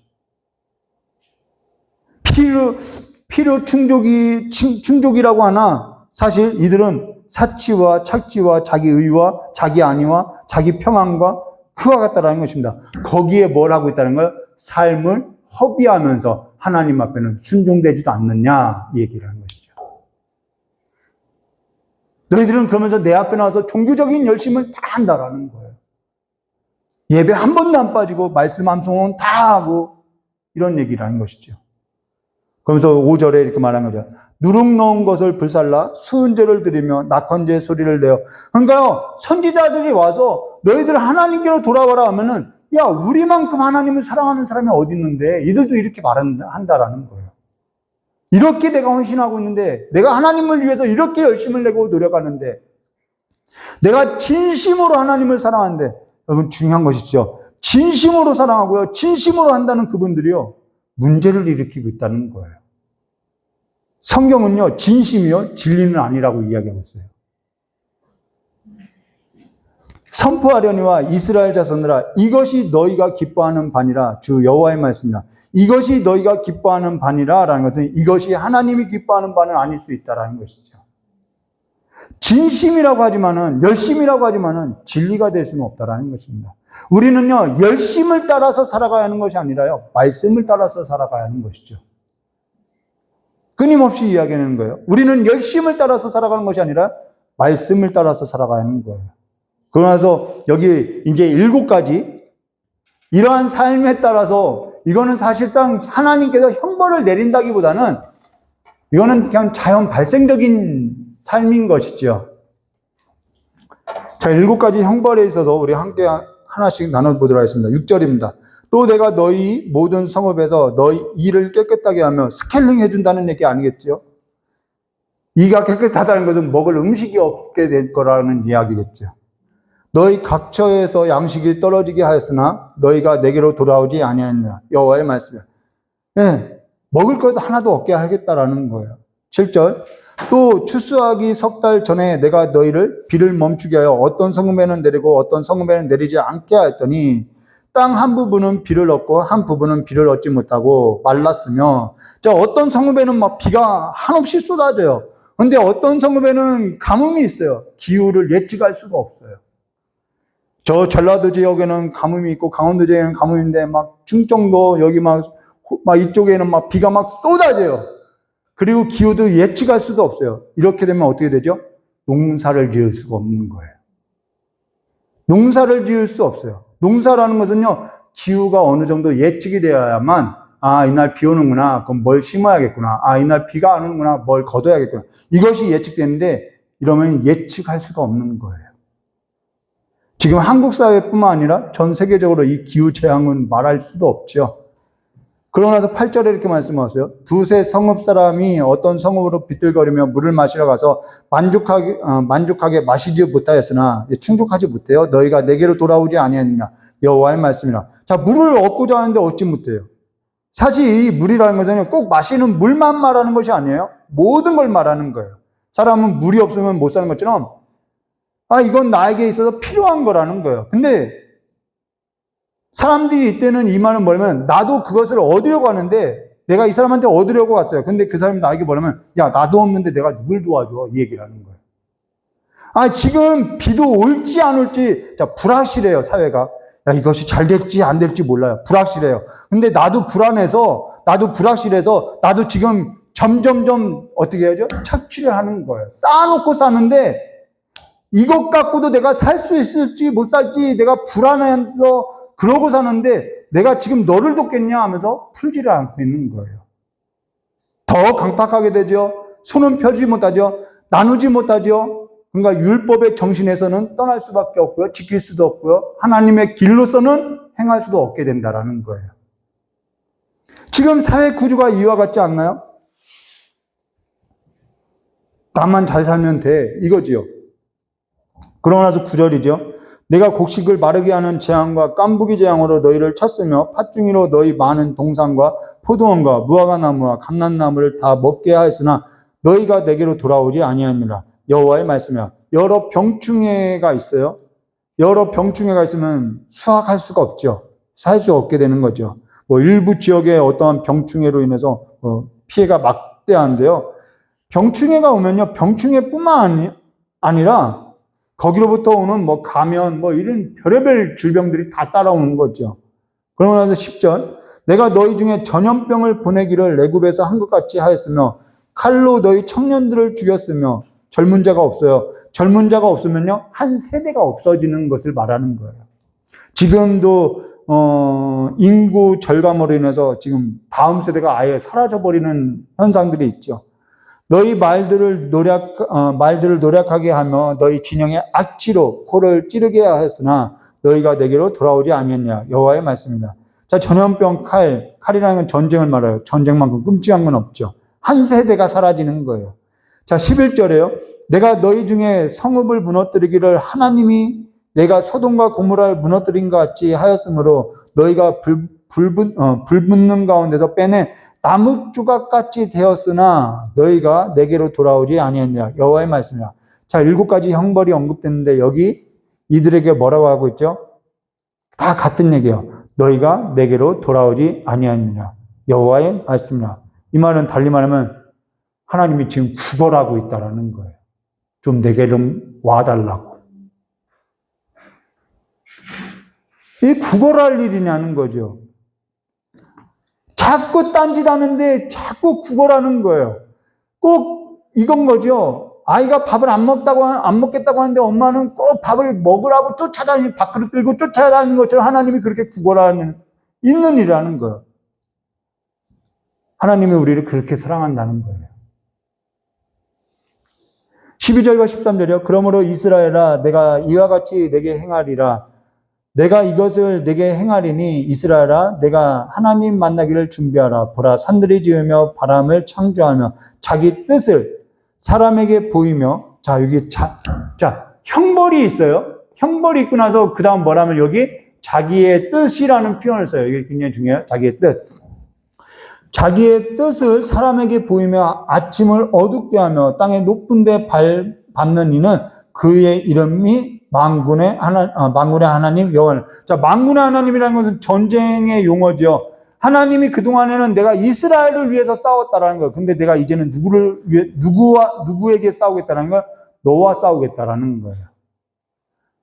필요 충족이라고 하나, 사실 이들은 사치와 착취와 자기 의와 자기 안위와 자기 평안과 그와 같다라는 것입니다. 거기에 뭘 하고 있다는 거예요? 삶을 허비하면서 하나님 앞에는 순종되지도 않느냐, 이 얘기를 하는 것이죠. 너희들은 그러면서 내 앞에 나와서 종교적인 열심을 다 한다라는 거예요. 예배 한 번도 안 빠지고 말씀 암송은 다 하고 이런 얘기라는 것이죠. 그러면서 5절에 이렇게 말한 거죠. 누룩 넣은 것을 불살라 수은제를 드리며 낙헌제 소리를 내어. 그러니까요, 선지자들이 와서 너희들 하나님께로 돌아와라 하면은, 야, 우리만큼 하나님을 사랑하는 사람이 어디 있는데 이들도 이렇게 말한다라는 거예요. 이렇게 내가 헌신하고 있는데, 내가 하나님을 위해서 이렇게 열심을 내고 노력하는데, 내가 진심으로 하나님을 사랑하는데, 여러분 중요한 것이죠. 진심으로 사랑하고요, 진심으로 한다는 그분들이요, 문제를 일으키고 있다는 거예요. 성경은요, 진심이요, 진리는 아니라고 이야기하고 있어요. 선포하려니와 이스라엘 자손들아, 이것이 너희가 기뻐하는 바니라. 주 여호와의 말씀이라. 이것이 너희가 기뻐하는 바니라 라는 것은 이것이 하나님이 기뻐하는 바는 아닐 수 있다라는 것이죠. 진심이라고 하지만은, 열심이라고 하지만은 진리가 될 수는 없다라는 것입니다. 우리는요, 열심을 따라서 살아가야 하는 것이 아니라요, 말씀을 따라서 살아가야 하는 것이죠. 끊임없이 이야기하는 거예요. 우리는 열심을 따라서 살아가는 것이 아니라 말씀을 따라서 살아가야 하는 거예요. 그러나서 여기 이제 7가지 이러한 삶에 따라서 이거는 사실상 하나님께서 형벌을 내린다기보다는 이거는 그냥 자연 발생적인 삶인 것이죠. 자, 7가지 형벌에 있어서 우리 함께 하나씩 나눠보도록 하겠습니다. 6절입니다. 또 내가 너희 모든 성읍에서 너희 이를 깨끗하게 하며 스케일링 해준다는 얘기 아니겠죠? 이가 깨끗하다는 것은 먹을 음식이 없게 될 거라는 이야기겠죠. 너희 각처에서 양식이 떨어지게 하였으나 너희가 내게로 돌아오지 아니하니라. 여호와의 말씀이야. 네, 먹을 것 하나도 없게 하겠다라는 거예요. 7절. 또 추수하기 3달 전에 내가 너희를 비를 멈추게 하여 어떤 성읍에는 내리고 어떤 성읍에는 내리지 않게 하였더니 땅 한 부분은 비를 얻고 한 부분은 비를 얻지 못하고 말랐으며, 자, 어떤 성읍에는 막 비가 한없이 쏟아져요. 근데 어떤 성읍에는 가뭄이 있어요. 기후를 예측할 수가 없어요. 저 전라도 지역에는 가뭄이 있고 강원도 지역에는 가뭄인데 막 충청도 여기 막 이쪽에는 막 비가 막 쏟아져요. 그리고 기후도 예측할 수도 없어요. 이렇게 되면 어떻게 되죠? 농사를 지을 수가 없는 거예요. 농사를 지을 수 없어요. 농사라는 것은요, 기후가 어느 정도 예측이 되어야만, 아, 이날 비 오는구나, 그럼 뭘 심어야겠구나, 아, 이날 비가 안 오는구나, 뭘 걷어야겠구나. 이것이 예측되는데, 이러면 예측할 수가 없는 거예요. 지금 한국 사회뿐만 아니라 전 세계적으로 이 기후 재앙은 말할 수도 없죠. 그러고 나서 8절에 이렇게 말씀하세요. 두세 성읍 사람이 어떤 성읍으로 비틀거리며 물을 마시러 가서 만족하게 마시지 못하였으나, 충족하지 못해요. 너희가 내게로 돌아오지 아니하니라. 여호와의 말씀이라. 자, 물을 얻고자 하는데 얻지 못해요. 사실 이 물이라는 것은 꼭 마시는 물만 말하는 것이 아니에요. 모든 걸 말하는 거예요. 사람은 물이 없으면 못 사는 것처럼, 아, 이건 나에게 있어서 필요한 거라는 거예요. 근데 사람들이 이때는 이 말은 뭐냐면, 나도 그것을 얻으려고 하는데, 내가 이 사람한테 얻으려고 왔어요. 근데 그 사람이 나에게 뭐냐면, 야, 나도 없는데 내가 누굴 도와줘? 이 얘기를 하는 거예요. 아, 지금 비도 올지 안 올지, 자, 불확실해요, 사회가. 야, 이것이 잘 될지 안 될지 몰라요. 불확실해요. 근데 나도 불확실해서, 나도 지금 점점점 어떻게 해야죠? 착취를 하는 거예요. 쌓아놓고 사는데, 이것 갖고도 내가 살 수 있을지 못 살지 내가 불안해서 그러고 사는데, 내가 지금 너를 돕겠냐 하면서 풀지를 않고 있는 거예요. 더 강팍하게 되죠. 손은 펴지 못하죠. 나누지 못하죠. 그러니까 율법의 정신에서는 떠날 수밖에 없고요. 지킬 수도 없고요. 하나님의 길로서는 행할 수도 없게 된다라는 거예요. 지금 사회 구조가 이와 같지 않나요? 나만 잘 살면 돼, 이거지요. 그러고 나서 9절이죠. 내가 곡식을 마르게 하는 재앙과 깐부기 재앙으로 너희를 쳤으며 팥중이로 너희 많은 동산과 포도원과 무화과나무와 감람나무를 다 먹게 하였으나 너희가 내게로 돌아오지 아니하니라. 여호와의 말씀이야. 여러 병충해가 있어요. 여러 병충해가 있으면 수확할 수가 없죠. 살 수 없게 되는 거죠. 일부 지역의 어떠한 병충해로 인해서 피해가 막대한데요. 병충해가 오면요, 병충해뿐만 아니라 거기로부터 오는 감염, 이런 별의별 질병들이 다 따라오는 거죠. 그러고 나서 10절. 내가 너희 중에 전염병을 보내기를 애굽에서 한 것 같이 하였으며 칼로 너희 청년들을 죽였으며 젊은 자가 없어요. 젊은 자가 없으면요, 한 세대가 없어지는 것을 말하는 거예요. 지금도 인구 절감으로 인해서 지금 다음 세대가 아예 사라져버리는 현상들이 있죠. 너희 말들을 노력하게 하며 너희 진영의 악취로 코를 찌르게 하였으나 너희가 내게로 돌아오지 아니했냐. 여호와의 말씀입니다. 자, 전염병 칼이라는 건 전쟁을 말해요. 전쟁만큼 끔찍한 건 없죠. 한 세대가 사라지는 거예요. 자, 11절에요. 내가 너희 중에 성읍을 무너뜨리기를 하나님이 내가 소돔과 고모라를 무너뜨린 것 같이 하였으므로 너희가 불붙는 가운데서 빼내 나무 조각같이 되었으나 너희가 내게로 돌아오지 아니했느냐. 여호와의 말씀이라. 자, 7가지 형벌이 언급됐는데 여기 이들에게 뭐라고 하고 있죠? 다 같은 얘기예요. 너희가 내게로 돌아오지 아니했느냐. 여호와의 말씀이라. 이 말은 달리 말하면 하나님이 지금 구걸하고 있다라는 거예요. 좀 내게 좀 와달라고. 이 구걸할 일이냐는 거죠. 자꾸 딴짓하는데 자꾸 구걸하는 거예요. 꼭 이건 거죠. 아이가 밥을 안 먹겠다고 하는데 엄마는 꼭 밥을 먹으라고 밥그릇 들고 쫓아다니는 것처럼 하나님이 그렇게 구걸하는, 있는 일이라는 거예요. 하나님이 우리를 그렇게 사랑한다는 거예요. 12절과 13절이요. 그러므로 이스라엘아, 내가 이와 같이 내게 행하리라. 내가 이것을 내게 행하리니 이스라엘아, 내가 하나님 만나기를 준비하라. 보라, 산들이 지으며 바람을 창조하며 자기 뜻을 사람에게 보이며. 자, 여기 형벌이 있어요. 형벌이 있고 나서 그 다음 뭐라면 여기 자기의 뜻이라는 표현을 써요. 이게 굉장히 중요해요. 자기의 뜻. 자기의 뜻을 사람에게 보이며 아침을 어둡게 하며 땅의 높은 데 밟는 이는 그의 이름이 만군의 하나님 여호와. 자, 만군의 하나님이라는 것은 전쟁의 용어죠. 하나님이 그동안에는 내가 이스라엘을 위해서 싸웠다라는 거예요. 근데 내가 이제는 누구에게 싸우겠다라는 거예요? 너와 싸우겠다라는 거예요.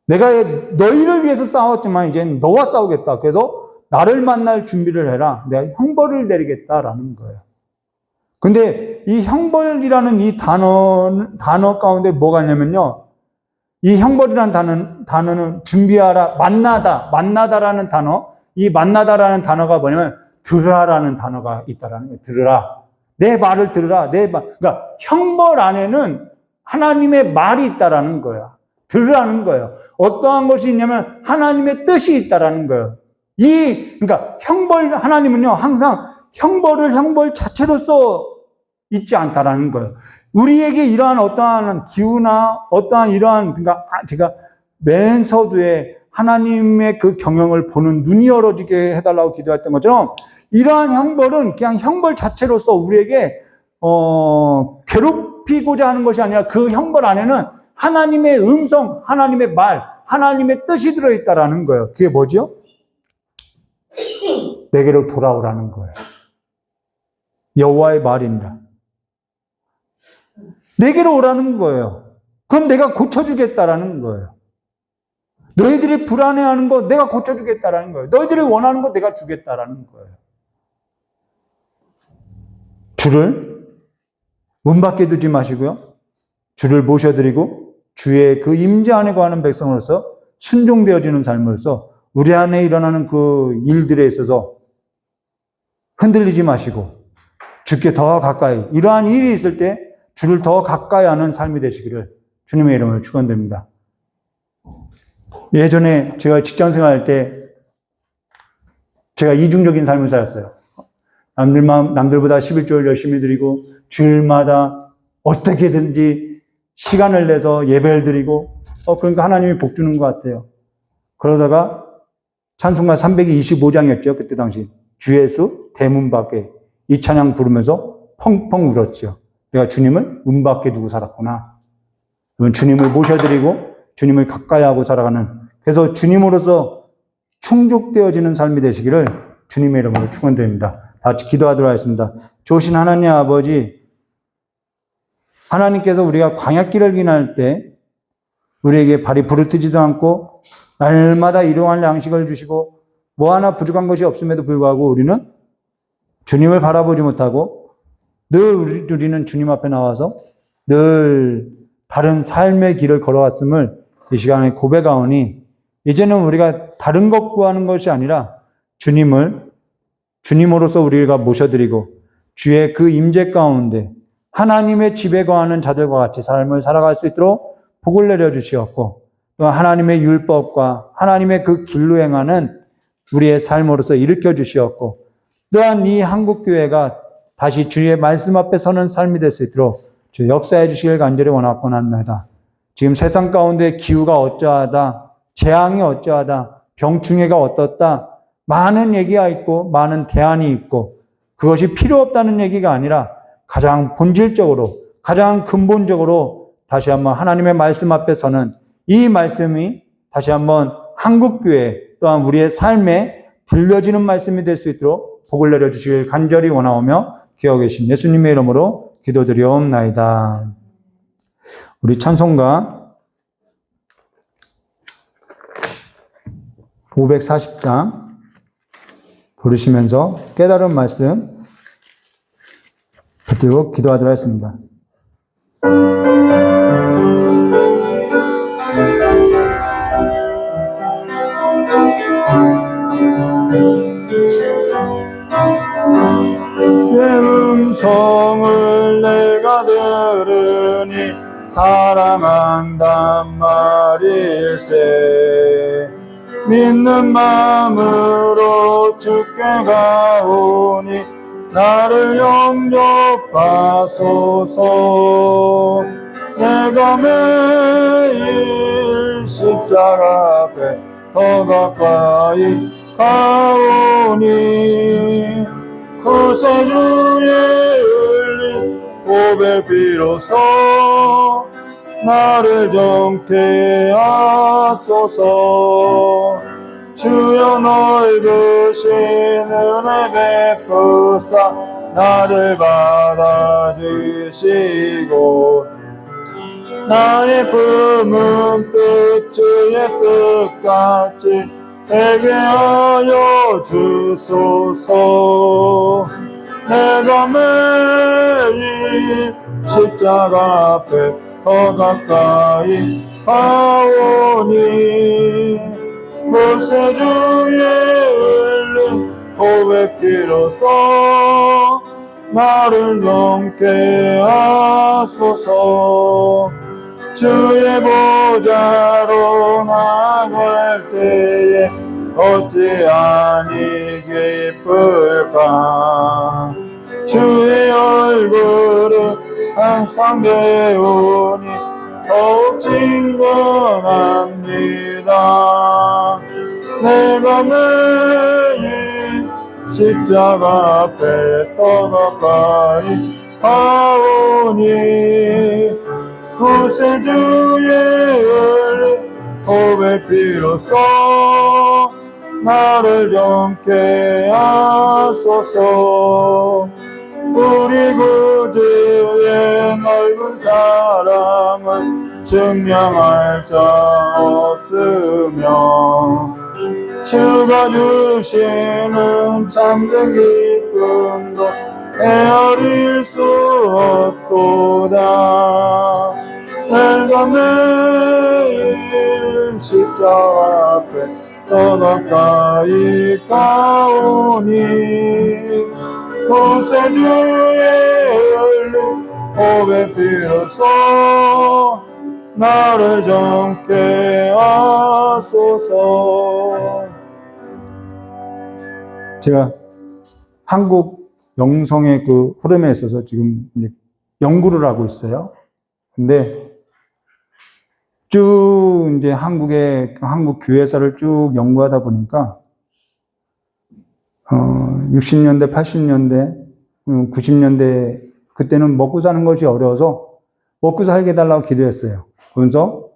내가 너희를 위해서 싸웠지만 이제는 너와 싸우겠다. 그래서 나를 만날 준비를 해라. 내가 형벌을 내리겠다라는 거예요. 근데 이 형벌이라는 이 단어 가운데 뭐가 있냐면요. 이 형벌이라는 단어는 준비하라, 만나다라는 단어, 이 만나다라는 단어가 뭐냐면 들으라라는 단어가 있다라는 거예요. 들으라. 내 말을 들으라. 그러니까 형벌 안에는 하나님의 말이 있다라는 거야. 들으라는 거예요. 어떠한 것이 있냐면 하나님의 뜻이 있다라는 거예요. 그러니까 하나님은요, 항상 형벌 자체로서 있지 않다라는 거예요. 우리에게 이러한 어떠한 기후나 어떠한 그러니까 제가 맨 서두에 하나님의 그 경영을 보는 눈이 열어지게 해달라고 기도했던 것처럼 이러한 형벌은 그냥 형벌 자체로서 우리에게 괴롭히고자 하는 것이 아니라 그 형벌 안에는 하나님의 음성, 하나님의 말, 하나님의 뜻이 들어있다라는 거예요. 그게 뭐죠? 내게로 돌아오라는 거예요. 여호와의 말입니다. 내게로 오라는 거예요. 그럼 내가 고쳐주겠다라는 거예요. 너희들이 불안해하는 거 내가 고쳐주겠다라는 거예요. 너희들이 원하는 거 내가 주겠다라는 거예요. 주를 문 밖에 두지 마시고요. 주를 모셔드리고 주의 그 임재 안에 거하는 백성으로서 순종되어지는 삶으로서 우리 안에 일어나는 그 일들에 있어서 흔들리지 마시고 주께 더 가까이, 이러한 일이 있을 때 주를 더 가까이 하는 삶이 되시기를 주님의 이름으로 축원드립니다. 예전에 제가 직장 생활할 때 제가 이중적인 삶을 살았어요. 남들보다 11조를 열심히 드리고 주일마다 어떻게든지 시간을 내서 예배를 드리고 그러니까 하나님이 복 주는 것 같아요. 그러다가 찬송가 325장이었죠. 그때 당시 주 예수 대문 밖에 이 찬양 부르면서 펑펑 울었죠. 내가 주님을 문 밖에 두고 살았구나. 그러면 주님을 모셔드리고 주님을 가까이 하고 살아가는, 그래서 주님으로서 충족되어지는 삶이 되시기를 주님의 이름으로 축원드립니다. 다 같이 기도하도록 하겠습니다. 좋으신 하나님 아버지, 하나님께서 우리가 광야길을 지날 때 우리에게 발이 부르트지도 않고 날마다 일용할 양식을 주시고 뭐 하나 부족한 것이 없음에도 불구하고 우리는 주님을 바라보지 못하고 늘 우리는 주님 앞에 나와서 늘 다른 삶의 길을 걸어왔음을 이 시간에 고백하오니 이제는 우리가 다른 것 구하는 것이 아니라 주님으로서 우리가 모셔드리고 주의 그 임재 가운데 하나님의 집에 거하는 자들과 같이 삶을 살아갈 수 있도록 복을 내려주시었고, 또 하나님의 율법과 하나님의 그 길로 행하는 우리의 삶으로서 일으켜 주시었고, 또한 이 한국교회가 다시 주의 말씀 앞에 서는 삶이 될 수 있도록 주 역사해 주시길 간절히 원하곤 합니다. 지금 세상 가운데 기후가 어쩌하다, 재앙이 어쩌하다, 병충해가 어떻다, 많은 얘기가 있고 많은 대안이 있고, 그것이 필요 없다는 얘기가 아니라 가장 본질적으로, 가장 근본적으로 다시 한번 하나님의 말씀 앞에 서는 이 말씀이 다시 한번 한국교회 또한 우리의 삶에 들려지는 말씀이 될 수 있도록 복을 내려주시길 간절히 원하오며 기억하 계신 예수님의 이름으로 기도드리옵나이다. 우리 찬송가 540장 부르시면서 깨달은 말씀 붙들고 기도하도록 하겠습니다. 내 음성을 내가 들으니 사랑한단 말일세. 믿는 마음으로 주께 가오니 나를 영접하소서. 내가 매일 십자가 앞에 더 가까이 가오니 구세주의 흘린 보배 비로소 나를 정케하소서. 주여 넓으신 은혜 베푸사 나를 받아주시고 나의 품은 뜻주의 뜻같이 되게 하여 주소서. 내가 매일 십자가 앞에 더 가까이 가오니 구세주의 흘린 보배 피로써 나를 넘게 하소서. 주의 보좌로 나갈 때에 어찌하니 기쁠까. 주의 얼굴을 항상 배우니 더욱 진건합니다. 내가 매일 십자가 앞에 더 가까이 가오니 구세주의 흘린 보배 피로써 나를 정케 하소서. 우리 구주의 넓은 사랑을 증명할 자 없으며 주가 주시는 참된 기쁨도 헤아릴 수 없도다. 내가 매일 십자가 앞에 더 가까이 가오니 구세주의 흘린 보배 피로써 나를 정케 하소서. 제가 한국 영성의 그 흐름에 있어서 지금 연구를 하고 있어요. 근데 쭉 이제 한국 교회사를 쭉 연구하다 보니까 60년대, 80년대, 90년대 그때는 먹고 사는 것이 어려워서 먹고 살게 해달라고 기도했어요. 그래서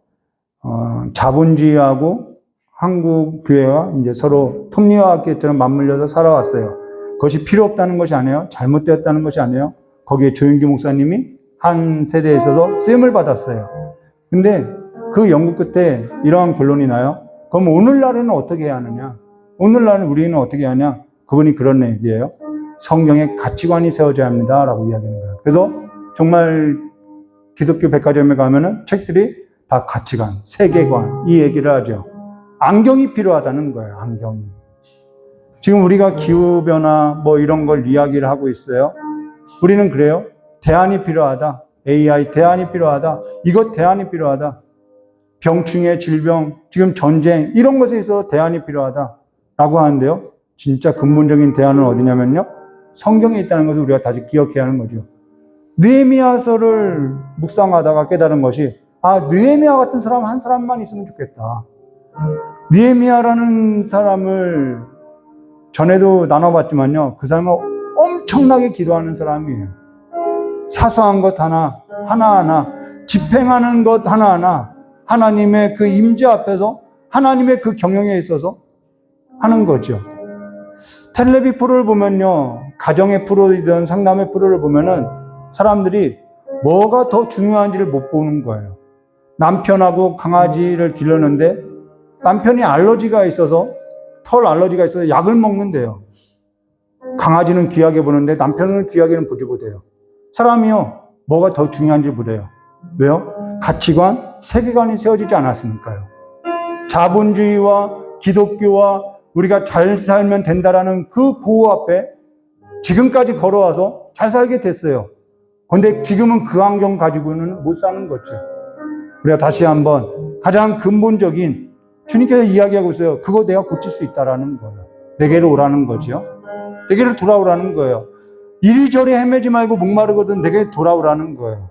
자본주의하고 한국 교회와 이제 서로 톱니바퀴처럼 맞물려서 살아왔어요. 그것이 필요 없다는 것이 아니에요. 잘못되었다는 것이 아니에요. 거기에 조윤기 목사님이 한 세대에 있어서 쓰임을 받았어요. 근데 그 연구 끝에 이러한 결론이 나요. 그럼 오늘날에는 어떻게 해야 하느냐? 오늘날은 우리는 어떻게 하냐? 그분이 그런 얘기예요. 성경에 가치관이 세워져야 합니다. 라고 이야기하는 거예요. 그래서 정말 기독교 백화점에 가면은 책들이 다 가치관, 세계관, 이 얘기를 하죠. 안경이 필요하다는 거예요. 안경이. 지금 우리가 기후변화 뭐 이런 걸 이야기를 하고 있어요. 우리는 그래요. 대안이 필요하다. AI 대안이 필요하다. 이것 대안이 필요하다. 병충해, 질병, 지금 전쟁 이런 것에 있어서 대안이 필요하다라고 하는데요. 진짜 근본적인 대안은 어디냐면요. 성경에 있다는 것을 우리가 다시 기억해야 하는 거죠. 느헤미야서를 묵상하다가 깨달은 것이 느헤미야 같은 사람 한 사람만 있으면 좋겠다. 느헤미야라는 사람을 전에도 나눠봤지만요. 그 사람은 엄청나게 기도하는 사람이에요. 사소한 것 하나하나, 집행하는 것 하나하나, 하나님의 그 임재 앞에서 하나님의 그 경영에 있어서 하는 거죠. 텔레비 프로를 보면요. 가정의 프로이든 상담의 프로를 보면은 사람들이 뭐가 더 중요한지를 못 보는 거예요. 남편하고 강아지를 기르는데 남편이 알러지가 있어서 털 알러지가 있어서 약을 먹는데요. 강아지는 귀하게 보는데 남편은 귀하게는 보지 못해요. 사람이요. 뭐가 더 중요한지 보래요. 왜요? 가치관, 세계관이 세워지지 않았으니까요. 자본주의와 기독교와 우리가 잘 살면 된다라는 그 구호 앞에 지금까지 걸어와서 잘 살게 됐어요. 그런데 지금은 그 환경 가지고는 못 사는 거죠. 우리가 다시 한번 가장 근본적인 주님께서 이야기하고 있어요. 그거 내가 고칠 수 있다라는 거예요. 내게로 오라는 거죠. 내게로 돌아오라는 거예요. 이리저리 헤매지 말고 목마르거든 내게 돌아오라는 거예요.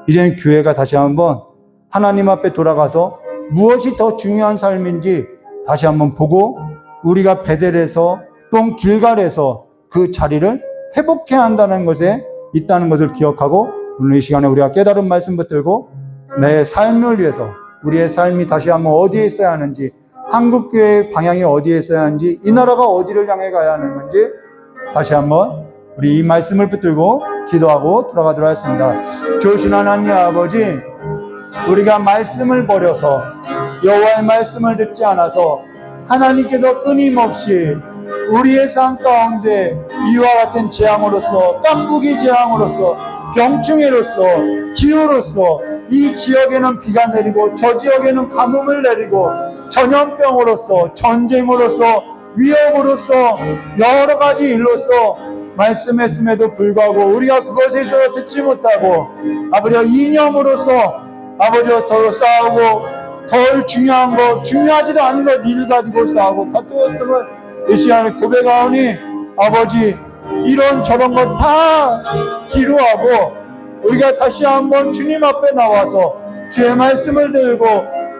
이제는 교회가 다시 한번 하나님 앞에 돌아가서 무엇이 더 중요한 삶인지 다시 한번 보고 우리가 베델에서 또 길갈에서 그 자리를 회복해야 한다는 것에 있다는 것을 기억하고 오늘 이 시간에 우리가 깨달은 말씀 붙들고 내 삶을 위해서 우리의 삶이 다시 한번 어디에 있어야 하는지 한국교회의 방향이 어디에 있어야 하는지 이 나라가 어디를 향해 가야 하는 건지 다시 한번 우리 이 말씀을 붙들고 기도하고 돌아가도록 하겠습니다. 좋으신 하나님 아버지, 우리가 말씀을 버려서 여호와의 말씀을 듣지 않아서 하나님께서 끊임없이 우리의 삶 가운데 이와 같은 재앙으로서 깐부기 재앙으로서 병충해로서 기후로서 이 지역에는 비가 내리고 저 지역에는 가뭄을 내리고 전염병으로서 전쟁으로서 위협으로서 여러 가지 일로서 말씀했음에도 불구하고 우리가 그것에 있어서 듣지 못하고 아버지와 이념으로서 아버지와 서로 싸우고 덜 중요한 것 중요하지도 않은 것 일 가지고 싸우고 다투었음을 이 시간에 고백하오니 아버지 이런 저런 것 다 기로하고 우리가 다시 한번 주님 앞에 나와서 주의 말씀을 들고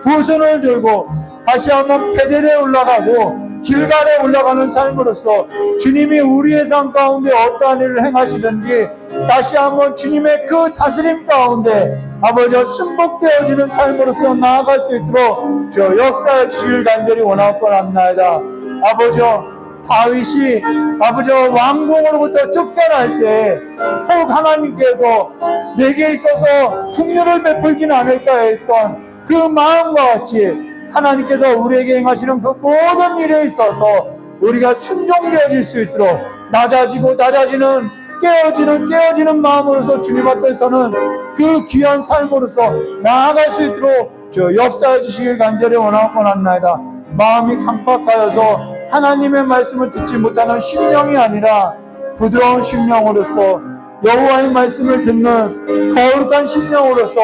두 손을 들고 다시 한번 베델에 올라가고 길갈에 올라가는 삶으로서 주님이 우리의 삶 가운데 어떠한 일을 행하시든지 다시 한번 주님의 그 다스림 가운데 아버지와 순복되어지는 삶으로서 나아갈 수 있도록 저 역사의 주를 간절히 원하옵고나이다. 아버지와 다윗이 아버지와 왕궁으로부터 쫓겨날 때 혹 하나님께서 내게 있어서 풍요를 베풀지는 않을까 했던 그 마음과 같이 하나님께서 우리에게 행하시는 그 모든 일에 있어서 우리가 순종되어질 수 있도록 낮아지고 낮아지는 깨어지는 마음으로서 주님 앞에서는 그 귀한 삶으로서 나아갈 수 있도록 저 역사해 주시길 간절히 원하옵나이다. 마음이 강박하여서 하나님의 말씀을 듣지 못하는 심령이 아니라 부드러운 심령으로서 여호와의 말씀을 듣는 거룩한 심령으로서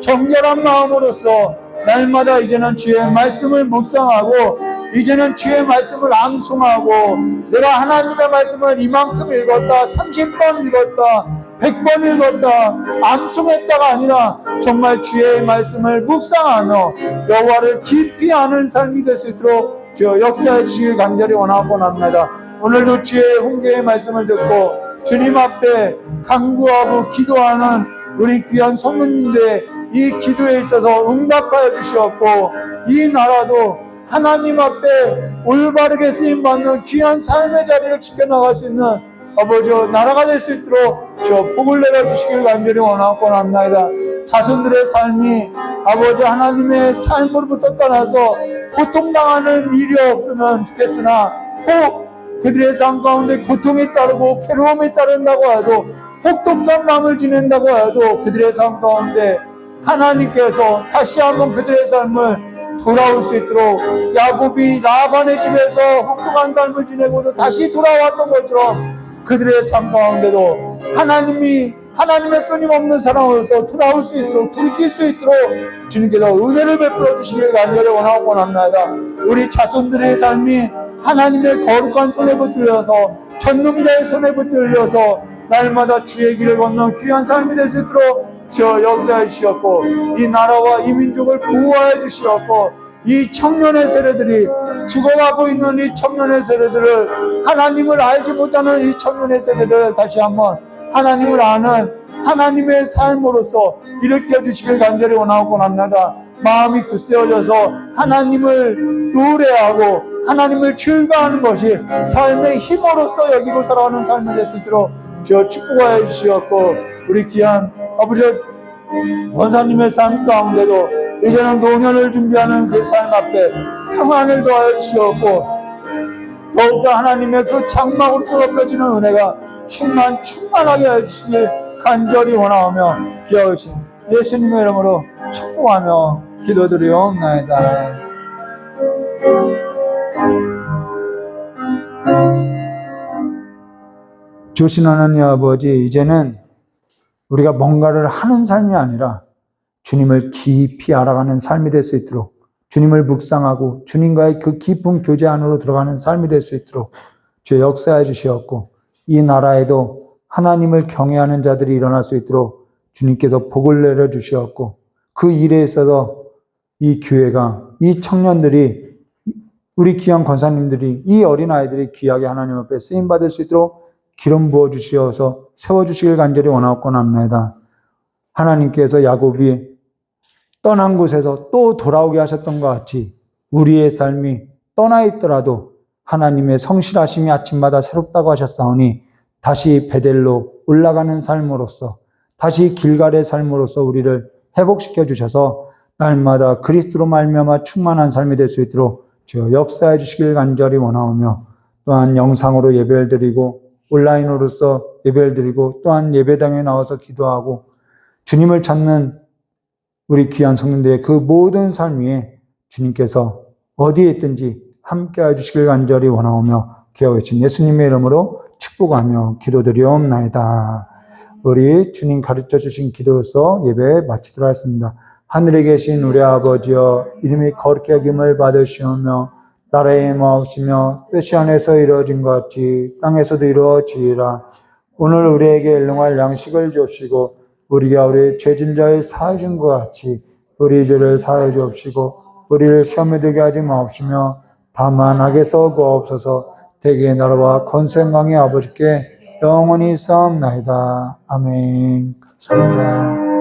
정결한 마음으로서 날마다 이제는 주의 말씀을 묵상하고 이제는 주의 말씀을 암송하고 내가 하나님의 말씀을 이만큼 읽었다 30번 읽었다 100번 읽었다 암송했다가 아니라 정말 주의 말씀을 묵상하며 여호와를 깊이 아는 삶이 될 수 있도록 주여 역사해 주시길 간절히 원하옵나이다. 오늘도 주의 훈계의 말씀을 듣고 주님 앞에 간구하고 기도하는 우리 귀한 성도님들의 이 기도에 있어서 응답하여 주시옵고 이 나라도 하나님 앞에 올바르게 쓰임받는 귀한 삶의 자리를 지켜나갈 수 있는 아버지여 나라가 될 수 있도록 저 복을 내려주시길 간절히 원하옵나이다. 자손들의 삶이 아버지 하나님의 삶으로부터 떠나서 고통당하는 일이 없으면 좋겠으나 혹 그들의 삶 가운데 고통이 따르고 괴로움이 따른다고 해도 혹독한 마음을 지낸다고 해도 그들의 삶 가운데 하나님께서 다시 한번 그들의 삶을 돌아올 수 있도록 야곱이 라반의 집에서 혹독한 삶을 지내고도 다시 돌아왔던 것처럼 그들의 삶 가운데도 하나님의 끊임없는 사랑으로서 돌아올 수 있도록 돌이킬 수 있도록 주님께서 은혜를 베풀어 주시길 간절히 원하고 원합니다. 우리 자손들의 삶이 하나님의 거룩한 손에 붙들려서 전능자의 손에 붙들려서 날마다 주의 길을 걷는 귀한 삶이 될 수 있도록 저 역사해 주시었고 이 나라와 이 민족을 보호해 주시었고 이 청년의 세대들이 죽어가고 있는 이 청년의 세대들을 하나님을 알지 못하는 이 청년의 세대들을 다시 한번 하나님을 아는 하나님의 삶으로서 일으켜 주시길 간절히 원하고 원합니다. 마음이 굳세어져서 하나님을 노래하고 하나님을 즐거워하는 것이 삶의 힘으로서 여기고 살아가는 삶이 될 수 있도록 저 축복하여 주시었고 우리 귀한 아버지 원사님의 삶 가운데도 이제는 노년을 준비하는 그 삶 앞에 평안을 더하여 주시었고 더욱더 하나님의 그 장막으로서 덮여지는 은혜가 충만하게 해주시길 간절히 원하오며 기하오신 예수님의 이름으로 축복하며 기도드리옵나이다. 주신 하나님 아버지, 이제는 우리가 뭔가를 하는 삶이 아니라 주님을 깊이 알아가는 삶이 될 수 있도록 주님을 묵상하고 주님과의 그 깊은 교제 안으로 들어가는 삶이 될 수 있도록 주의 역사해 주시었고 이 나라에도 하나님을 경외하는 자들이 일어날 수 있도록 주님께서 복을 내려 주시었고 그 일에 있어서 이 교회가 이 청년들이 우리 귀한 권사님들이 이 어린아이들이 귀하게 하나님 앞에 쓰임받을 수 있도록 기름 부어 주시어서 세워주시길 간절히 원하고 합니다. 하나님께서 야곱이 떠난 곳에서 또 돌아오게 하셨던 것 같이 우리의 삶이 떠나 있더라도 하나님의 성실하심이 아침마다 새롭다고 하셨사오니 다시 베델로 올라가는 삶으로서 다시 길갈의 삶으로서 우리를 회복시켜 주셔서 날마다 그리스도로 말미암아 충만한 삶이 될 수 있도록 주여 역사해 주시길 간절히 원하오며 또한 영상으로 예배를 드리고 온라인으로서 예배를 드리고 또한 예배당에 나와서 기도하고 주님을 찾는 우리 귀한 성도들의 그 모든 삶 위에 주님께서 어디에 있든지 함께해 주시길 간절히 원하오며 기하오신 예수님의 이름으로 축복하며 기도드리옵나이다. 우리 주님 가르쳐 주신 기도로서 예배 마치도록 하겠습니다. 하늘에 계신 우리 아버지여 이름이 거룩히 여김을 받으시오며 나라의 임하옵시며 뜻이 하늘에서 이루어진 것 같이 땅에서도 이루어지리라. 오늘 우리에게 일용할 양식을 주옵시고 우리가 우리 죄진 자의 사해 준 것 같이 우리 죄를 사해 주옵시고 우리를 시험에 들게 하지 마옵시며 다만 악에서 구하옵소서. 대개의 나라와 권세 영광의 아버지께 영원히 싸움나이다. 아멘. 감사합니다.